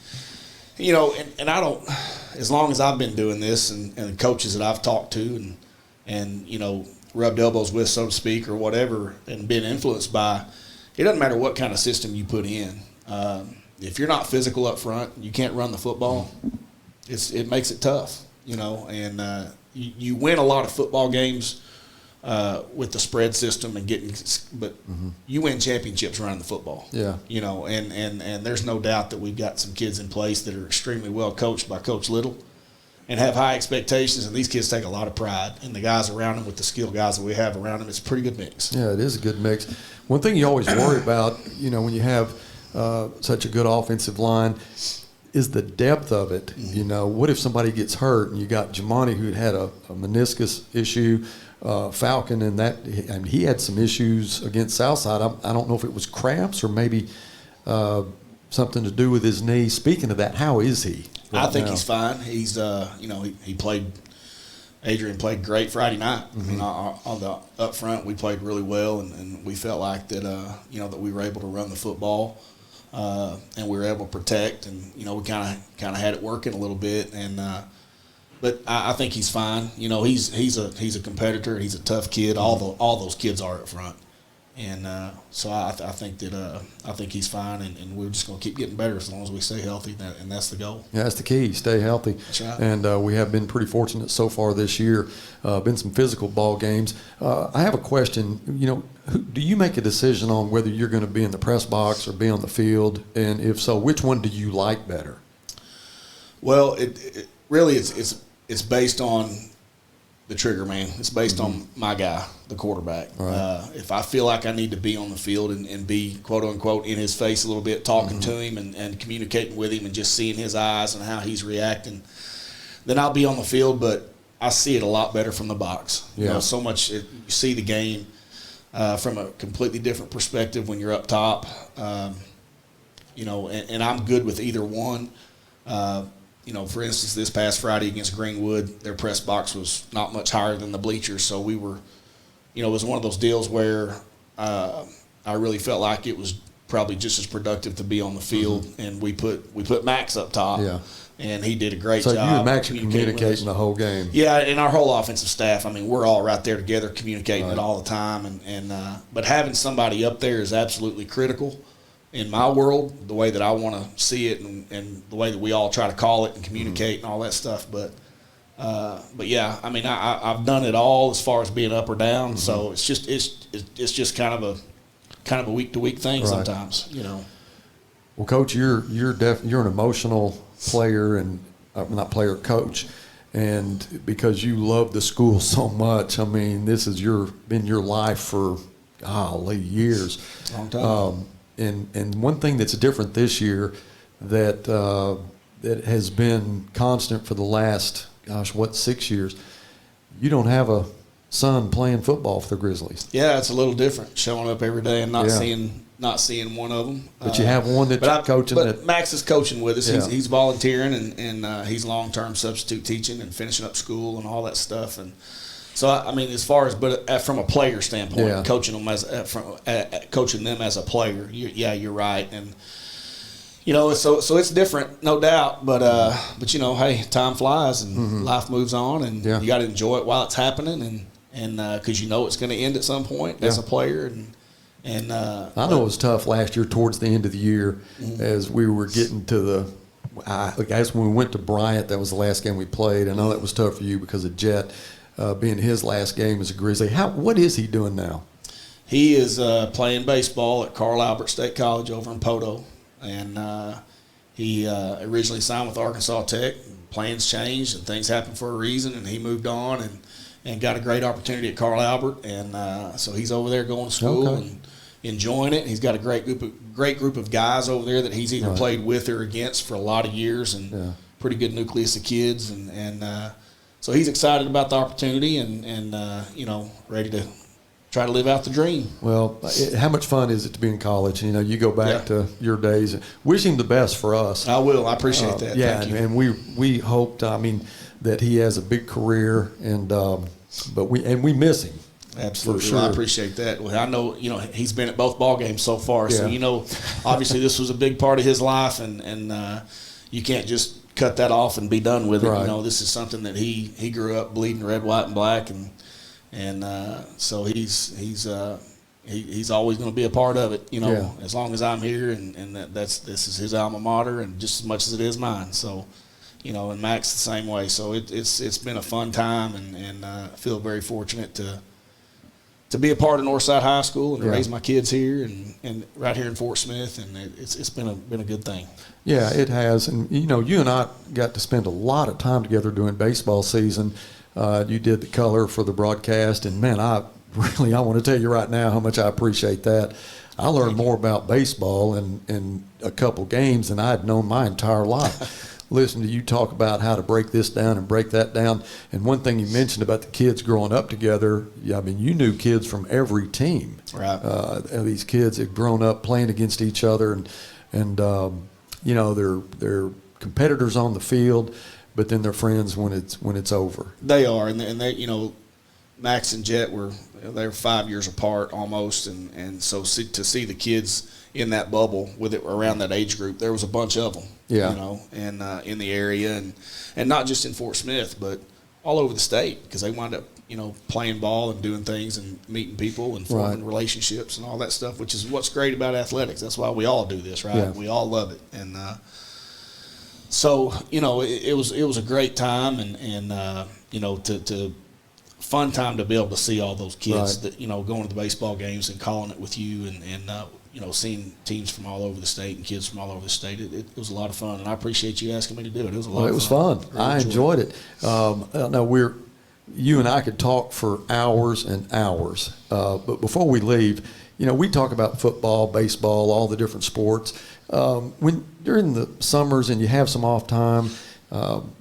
you know, and I don't, as long as I've been doing this and the coaches that I've talked to and, you know, rubbed elbows with, so to speak, or whatever, and been influenced by, it doesn't matter what kind of system you put in. If you're not physical up front, you can't run the football. It makes it tough, you know, and you win a lot of football games with the spread system and but you win championships running the football. Yeah. You know, and there's no doubt that we've got some kids in place that are extremely well coached by Coach Little and have high expectations, and these kids take a lot of pride. And the guys around them, with the skilled guys that we have around them, it's a pretty good mix. Yeah, it is a good mix. One thing you always worry about, you know, when you have such a good offensive line, is the depth of it. You know, what if somebody gets hurt and you got Jamoni, who had a meniscus issue, Falcon, and he had some issues against Southside. I don't know if it was cramps or maybe something to do with his knee. Speaking of that, how is he? I think he's fine. He's, you know, he played. Adrian played great Friday night. I mean, on the up front, we played really well, and we felt like that, you know, that we were able to run the football. And we were able to protect, and you know, we kind of had it working a little bit, and but I think he's fine. You know, he's a competitor. He's a tough kid. All those kids are up front, And so I think he's fine, and we're just going to keep getting better as long as we stay healthy, and that's the goal. Yeah, that's the key. Stay healthy. That's right. And we have been pretty fortunate so far this year. Been some physical ball games. I have a question. Do you make a decision on whether you're going to be in the press box or be on the field? And if so, which one do you like better? Well, it really it's based on the trigger man. It's based on my guy, the quarterback. Right. If I feel like I need to be on the field and be, quote unquote, in his face a little bit, talking to him and communicating with him and just seeing his eyes and how he's reacting, then I'll be on the field. But I see it a lot better from the box. Yeah. So much you see the game from a completely different perspective when you're up top. And I'm good with either one. For instance, this past Friday against Greenwood, their press box was not much higher than the bleachers. So we were, it was one of those deals where I really felt like it was probably just as productive to be on the field. And we put Max up top. Yeah. And he did a great So job. you and Max are communicating the whole game. Yeah, and our whole offensive staff. I mean, we're all right there together, communicating it all the time. But having somebody up there is absolutely critical. In my world, the way that I want to see it, and the way that we all try to call it and communicate and all that stuff, but yeah, I mean, I've done it all as far as being up or down, so it's just kind of a week to week thing sometimes, Well, Coach, you're an emotional player and not player, coach, and because you love the school so much, I mean, this has been your life for years. Long time. And one thing that's different this year that has been constant for the last 6 years, you don't have a son playing football for the Grizzlies. Yeah, it's a little different showing up every day and not seeing one of them. But you have one that's coaching. But Max is coaching with us. Yeah. He's volunteering and he's long-term substitute teaching and finishing up school and all that stuff. And so, I mean, as far as from a player standpoint, coaching them coaching them as a player, you're right. And so it's different, no doubt. But hey, time flies and life moves on, and you got to enjoy it while it's happening, and because it's going to end at some point as a player. And I know it was tough last year towards the end of the year as we were getting to I guess when we went to Bryant, that was the last game we played. I know that was tough for you because of Jet. Being his last game as a Grizzly. What is he doing now? He is playing baseball at Corral State College over in Poto. And he originally signed with Arkansas Tech. Plans changed and things happened for a reason, and he moved on and got a great opportunity at Carl Albert. And so he's over there going to school and enjoying it. He's got a great group of guys over there that he's either played with or against for a lot of years, and pretty good nucleus of kids. And so he's excited about the opportunity and ready to try to live out the dream. Well, how much fun is it to be in college? You go back to your days. Wish him the best for us. I will. I appreciate that. Yeah, Thank you. and we hoped. That he has a big career, but we miss him. Absolutely, for sure. I appreciate that. Well, I know he's been at both ball games so far, so obviously this was a big part of his life, and you can't just cut that off and be done with it. Right. This is something that he grew up bleeding red, white, and black, and so he's always going to be a part of it. As long as I'm here, and this is his alma mater, and just as much as it is mine. So, and Max the same way. So it's been a fun time, and I feel very fortunate to be a part of Northside High School and to raise my kids here and right here in Fort Smith, and it's been a good thing. Yeah, it has. And, you and I got to spend a lot of time together during baseball season. You did the color for the broadcast, and, man, I want to tell you right now how much I appreciate that. I learned more about baseball in a couple games than I had known my entire life. Listening to you talk about how to break this down and break that down. And one thing you mentioned about the kids growing up together, you knew kids from every team. Right. These kids had grown up playing against each other, and they're competitors on the field, but then they're friends when it's over. They are, and they Max and Jet they're 5 years apart almost, and so to see the kids in that bubble with it around that age group, there was a bunch of them. And in the area, and not just in Fort Smith, but all over the state, because they wind up playing ball and doing things and meeting people and forming relationships and all that stuff, which is what's great about athletics. That's why we all do this, right? Yeah. We all love it. And so, it was a great time and to fun time to be able to see all those kids that, going to the baseball games and calling it with you and seeing teams from all over the state and kids from all over the state. It was a lot of fun, and I appreciate you asking me to do it. It was a lot of fun. It was fun. I enjoyed it. Now, you and I could talk for hours and hours, but before we leave, we talk about football, baseball, all the different sports. When during the summers and you have some off time,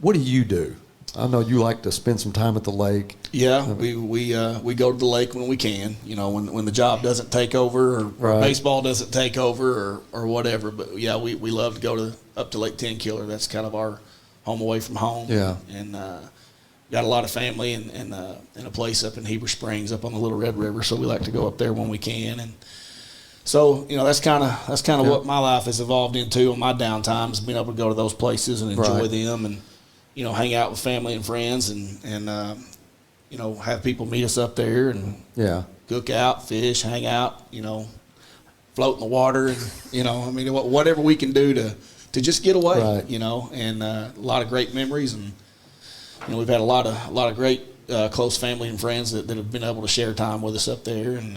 what do you do? I know you like to spend some time at the lake. Yeah, we go to the lake when we can. When the job doesn't take over or baseball doesn't take over or whatever. But yeah, we love to go up to Lake Tenkiller. That's kind of our home away from home. Yeah, and got a lot of family and a place up in Heber Springs up on the Little Red River. So we like to go up there when we can. And so that's kind of what my life has evolved into on my downtime, is being able to go to those places and enjoy them and hang out with family and friends and have people meet us up there and cook out, fish, hang out, float in the water and whatever we can do to just get away, and a lot of great memories and we've had a lot of great close family and friends that have been able to share time with us up there, and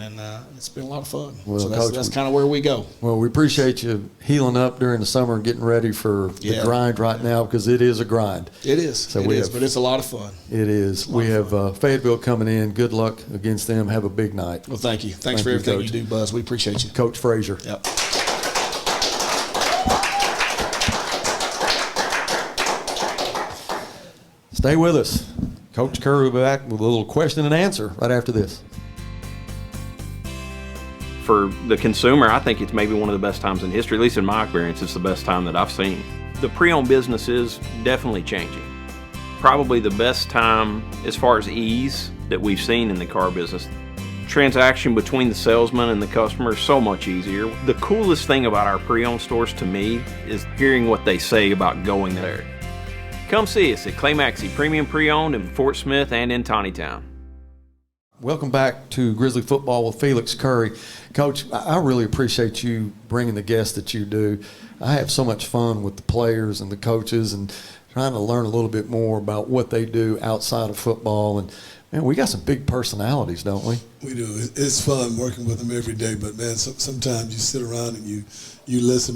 it's been a lot of fun. Well, so Coach, that's kind of where we go. Well, we appreciate you healing up during the summer and getting ready for the grind right now, because it is a grind. It is. So but it's a lot of fun. It is. We have Fayetteville coming in. Good luck against them. Have a big night. Well, thank you. Thanks for everything you do, Buzz. We appreciate you. Coach Frazier. Yep. Stay with us. Coach Curry will be back with a little question and answer right after this. For the consumer, I think it's maybe one of the best times in history. At least in my experience, it's the best time that I've seen. The pre-owned business is definitely changing. Probably the best time as far as ease that we've seen in the car business. Transaction between the salesman and the customer is so much easier. The coolest thing about our pre-owned stores to me is hearing what they say about going there. Come see us at Clay Maxey Premium Pre-Owned in Fort Smith and in Tawnytown. Welcome back to Grizzly Football with Felix Curry. Coach, I really appreciate you bringing the guests that you do. I have so much fun with the players and the coaches and trying to learn a little bit more about what they do outside of football. And, man, we got some big personalities, don't we? We do. It's fun working with them every day, but, man, sometimes you sit around and you listen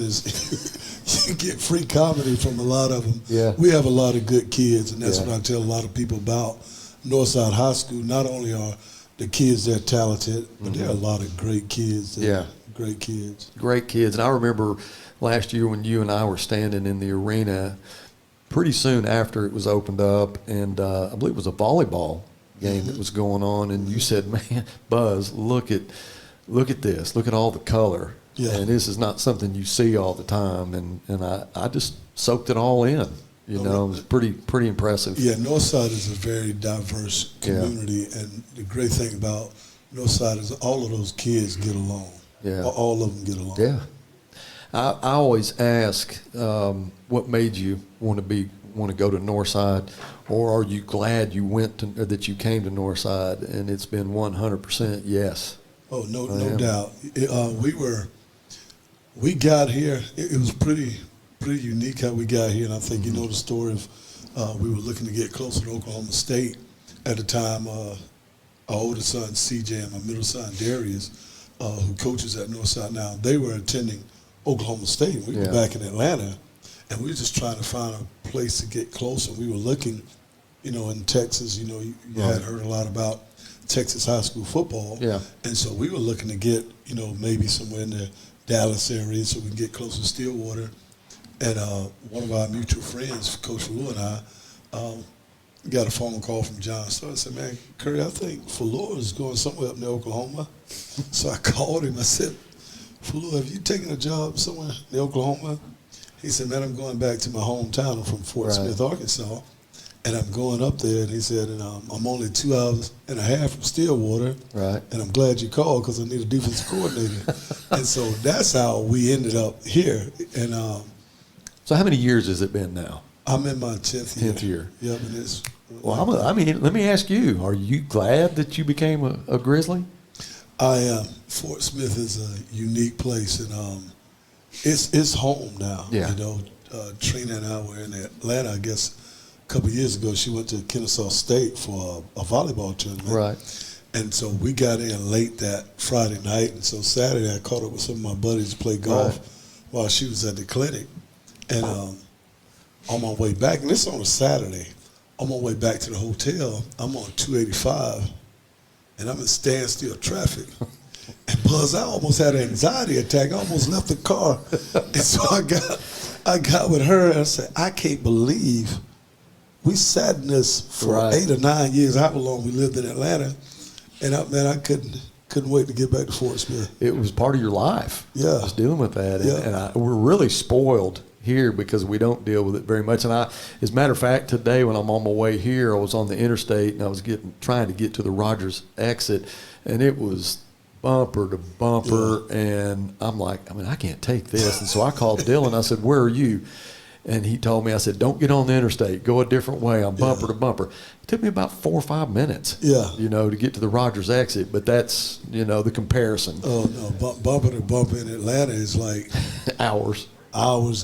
you get free comedy from a lot of them. Yeah. We have a lot of good kids, and that's what I tell a lot of people about Northside High School. Not only are the kids there talented, but there are a lot of great kids. Great kids. Great kids. And I remember last year when you and I were standing in the arena pretty soon after it was opened up, and I believe it was a volleyball game that was going on, and you said, man, Buzz, look at this. Look at all the color. Yeah. And this is not something you see all the time, and I just soaked it all in. It was pretty impressive. Yeah, Northside is a very diverse community, and the great thing about Northside is all of those kids get along. Yeah. All of them get along. Yeah. I always ask, what made you want to go to Northside, or are you glad you that you came to Northside? And it's been 100% yes. Oh, no doubt. We got here. It was pretty unique how we got here, and I think you know the story of we were looking to get closer to Oklahoma State at the time. Our oldest son CJ and my middle son Darius, who coaches at Northside now, they were attending Oklahoma State. We were back in Atlanta, and we were just trying to find a place to get closer. We were looking, in Texas. You had heard a lot about Texas high school football, and so we were looking to get, maybe somewhere in the Dallas area so we can get closer to Stillwater. And one of our mutual friends, Coach Lou and I, got a phone call from John Starr and said, man, Curry, I think Falor is going somewhere up near Oklahoma. So I called him. I said, Falor, have you taken a job somewhere near Oklahoma? He said, man, I'm going back to my hometown. I'm from Fort Smith, Arkansas. And I'm going up there. And he said, and I'm only 2 hours and a half from Stillwater. Right. And I'm glad you called because I need a defensive coordinator. And so that's how we ended up here. And so how many years has it been now? I'm in my 10th year. 10th year. Yep, and Well, I mean, let me ask you: are you glad that you became a Grizzly? I am. Fort Smith is a unique place, and it's home now. Yeah. You know, Trina and I were in Atlanta, I guess, a couple of years ago. She went to Kennesaw State for a volleyball tournament. Right. And so we got in late that Friday night, and so Saturday I caught up with some of my buddies to play golf while she was at the clinic. And on my way back, and this is on a Saturday, on my way back to the hotel, I'm on 285, and I'm in standstill traffic. And Buzz, I almost had an anxiety attack. I almost left the car. And so I got with her, and I said, I can't believe we sat in this for 8 or 9 years, however long we lived in Atlanta. And I couldn't wait to get back to Fort Smith. It was part of your life. Yeah. Just dealing with that. Yeah. And we're really spoiled here because we don't deal with it very much. And as a matter of fact, today when I'm on my way here, I was on the interstate and I was trying to get to the Rogers exit, and it was bumper to bumper. Yeah. And I'm like, I can't take this. And so I called Dylan. I said, where are you? And he told me, I said, don't get on the interstate. Go a different way. I'm bumper to bumper. It took me about 4 or 5 minutes, to get to the Rogers exit. But that's, the comparison. Oh, no. Bumper to bumper in Atlanta is like hours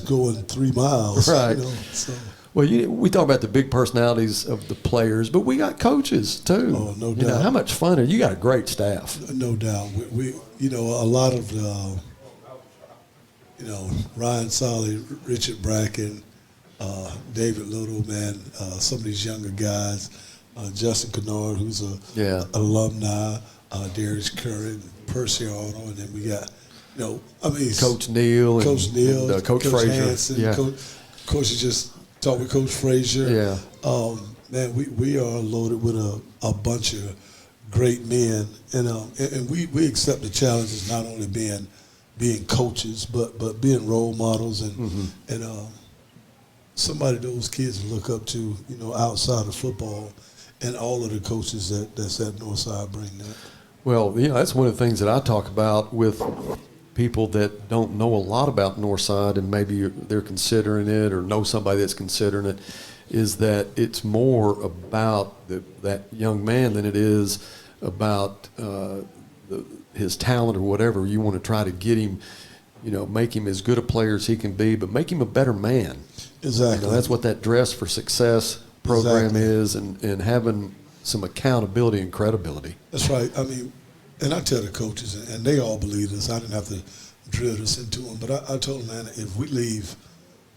going 3 miles. Right. So. Well, we talk about the big personalities of the players, but we got coaches too. Oh, no doubt. How much fun? You got a great staff. No doubt. We a lot of the, Ryan Solly, Richard Bracken, David Little, man, some of these younger guys, Justin Kennard, who's a alumni, Darius Curry, Percy Arnold, and then we got, Coach Neal, Coach Frazier, Hansen, Coach just talked with Coach Frazier. Yeah. Man, we are loaded with a bunch of great men, and we accept the challenges, not only being coaches, but being role models and somebody those kids look up to, outside of football, and all of the coaches that's at Northside bring that. Well, that's one of the things that I talk about with people that don't know a lot about Northside, and maybe they're considering it or know somebody that's considering it, is that it's more about that young man than it is about his talent or whatever. You want to try to get him, make him as good a player as he can be, but make him a better man. Exactly. That's what that Dress for Success program is, and having some accountability and credibility. That's right. And I tell the coaches, and they all believe this. I didn't have to drill this into them, but I told them, man, if we leave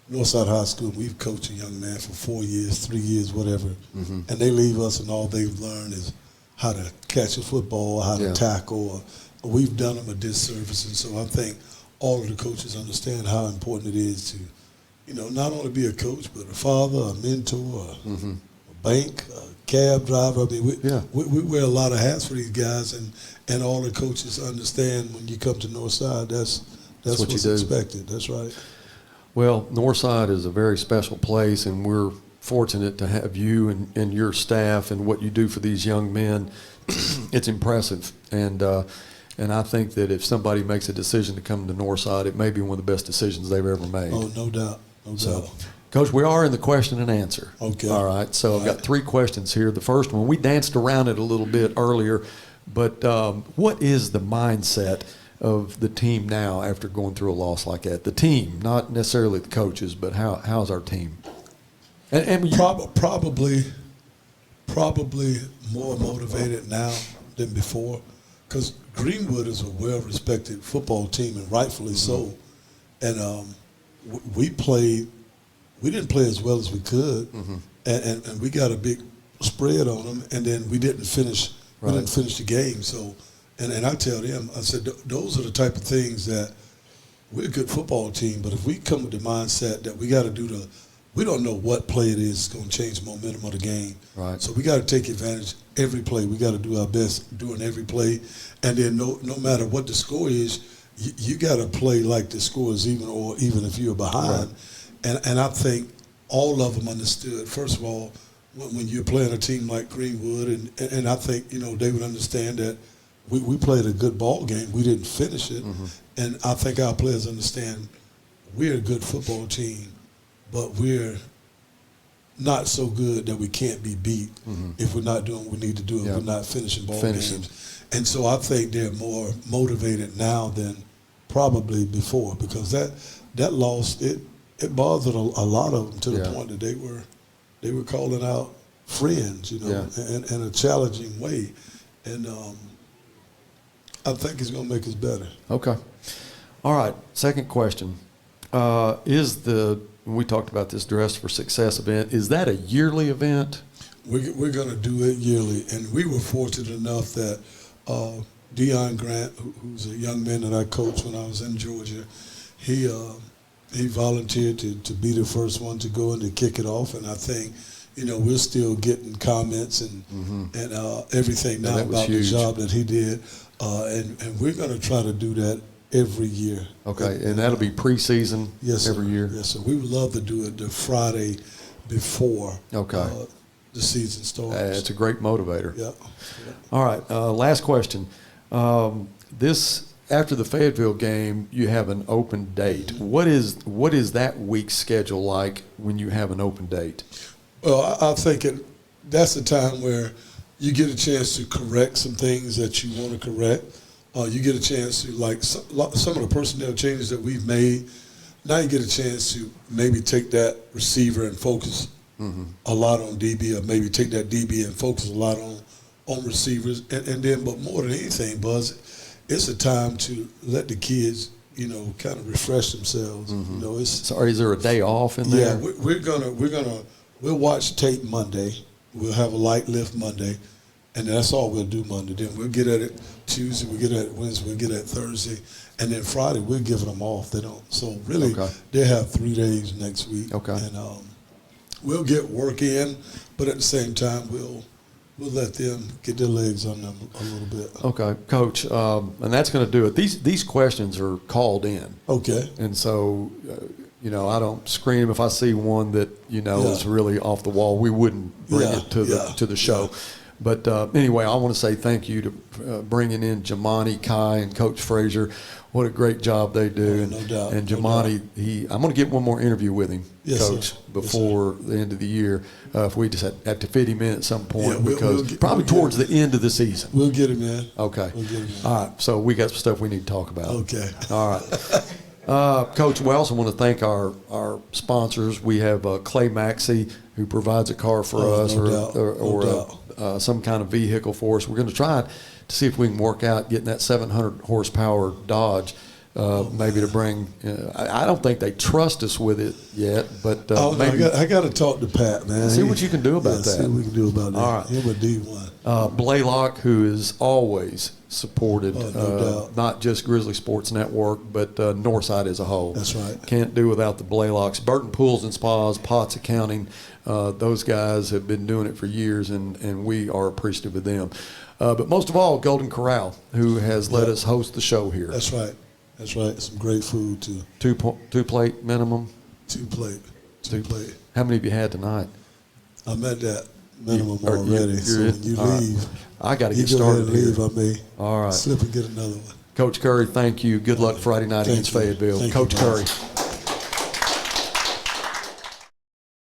Northside High School, we've coached a young man for 4 years, 3 years, whatever, and they leave us and all they've learned is how to catch a football, how to tackle. We've done them a disservice, and so I think all of the coaches understand how important it is to, not only be a coach, but a father, a mentor, a bank, a cab driver. We wear a lot of hats for these guys, and all the coaches understand when you come to Northside, that's what's expected. That's right. Well, Northside is a very special place, and we're fortunate to have you and your staff and what you do for these young men. It's impressive, and I think that if somebody makes a decision to come to Northside, it may be one of the best decisions they've ever made. Oh, no doubt. No doubt. Coach, we are in the question and answer. Okay. All right. So I've got 3 questions here. The first one, we danced around it a little bit earlier, but what is the mindset of the team now after going through a loss like that? The team, not necessarily the coaches, but how's our team? And probably more motivated now than before, because Greenwood is a well-respected football team, and rightfully so. And we didn't play as well as we could, and we got a big spread on them, and then we didn't finish. We didn't finish the game. So, and I tell them, I said, those are the type of things that we're a good football team, but if we come with the mindset that we got to we don't know what play it is going to change the momentum of the game. Right. So we got to take advantage every play. We got to do our best doing every play, and then no matter what the score is, you got to play like the score is even if you're behind. Right. And I think all of them understood. First of all, when you're playing a team like Greenwood, and I think they would understand that we played a good ball game. We didn't finish it, and I think our players understand we're a good football team, but we're not so good that we can't be beat if we're not doing what we need to do, if we're not finishing ball games. And so I think they're more motivated now than probably before, because that loss, it bothered a lot of them to the point that they were calling out friends, you know, in a challenging way. And I think it's going to make us better. Okay. All right. Second question. We talked about this Dress for Success event. Is that a yearly event? We're going to do it yearly. And we were fortunate enough that Deion Grant, who's a young man that I coached when I was in Georgia, he volunteered to be the first one to go and to kick it off. And I think, you know, we're still getting comments and everything now about the job that he did. And we're going to try to do that every year. Okay, and that'll be preseason every year? Yes, sir. We would love to do it the Friday before the season starts. It's a great motivator. Yeah. All right, last question. After the Fayetteville game, you have an open date. What is that week's schedule like when you have an open date? Well, I think that's the time where you get a chance to correct some things that you want to correct. You get a chance to, like, some of the personnel changes that we've made. Now you get a chance to maybe take that receiver and focus a lot on DB, or maybe take that DB and focus a lot on receivers. And then, but more than anything, Buzz, it's a time to let the kids, you know, kind of refresh themselves. You know, so is there a day off in there? Yeah, we'll watch tape Monday. We'll have a light lift Monday. And that's all we'll do Monday. Then we'll get at it Tuesday, we'll get at it Wednesday, we'll get at it Thursday. And then Friday, we're giving them off. They don't. So really, they have 3 days next week. Okay. And we'll get work in, but at the same time, we'll let them get their legs on them a little bit. Okay, Coach, and that's going to do it. These questions are called in. Okay. And so, you know, I don't scream if I see one that, you know, is really off the wall. We wouldn't bring it to the show. But anyway, I want to say thank you to bringing in Jamoni, Kai, and Coach Frazier. What a great job they do. No doubt. And Jamoni, I'm going to get one more interview with him, Coach, before the end of the year. If we just have to fit him in at some point, because probably towards the end of the season. We'll get him in. Okay. We'll get him in. All right. So we got some stuff we need to talk about. Okay. All right. Coach, we also want to thank our sponsors. We have Clay Maxey, who provides a car for us, or some kind of vehicle for us. We're going to try to see if we can work out getting that 700 horsepower Dodge, maybe to bring. I don't think they trust us with it yet, but maybe I got to talk to Pat, man. See what you can do about that. See what we can do about that. All right. Him with D1. Blaylock, who is always supported, not just Grizzly Sports Network, but Northside as a whole. That's right. Can't do without the Blaylocks. Burton Pools and Spas, Potts Accounting, those guys have been doing it for years, and we are appreciative of them. But most of all, Golden Corral, who has let us host the show here. That's right. That's right. Some great food, too. Two plate minimum? 2 plate. How many have you had tonight? I'm at that minimum already. So when you leave, I got to get started here. Leave, I may all right. slip and get another one. Coach Curry, thank you. Good luck Friday night against Fayetteville. Coach Curry.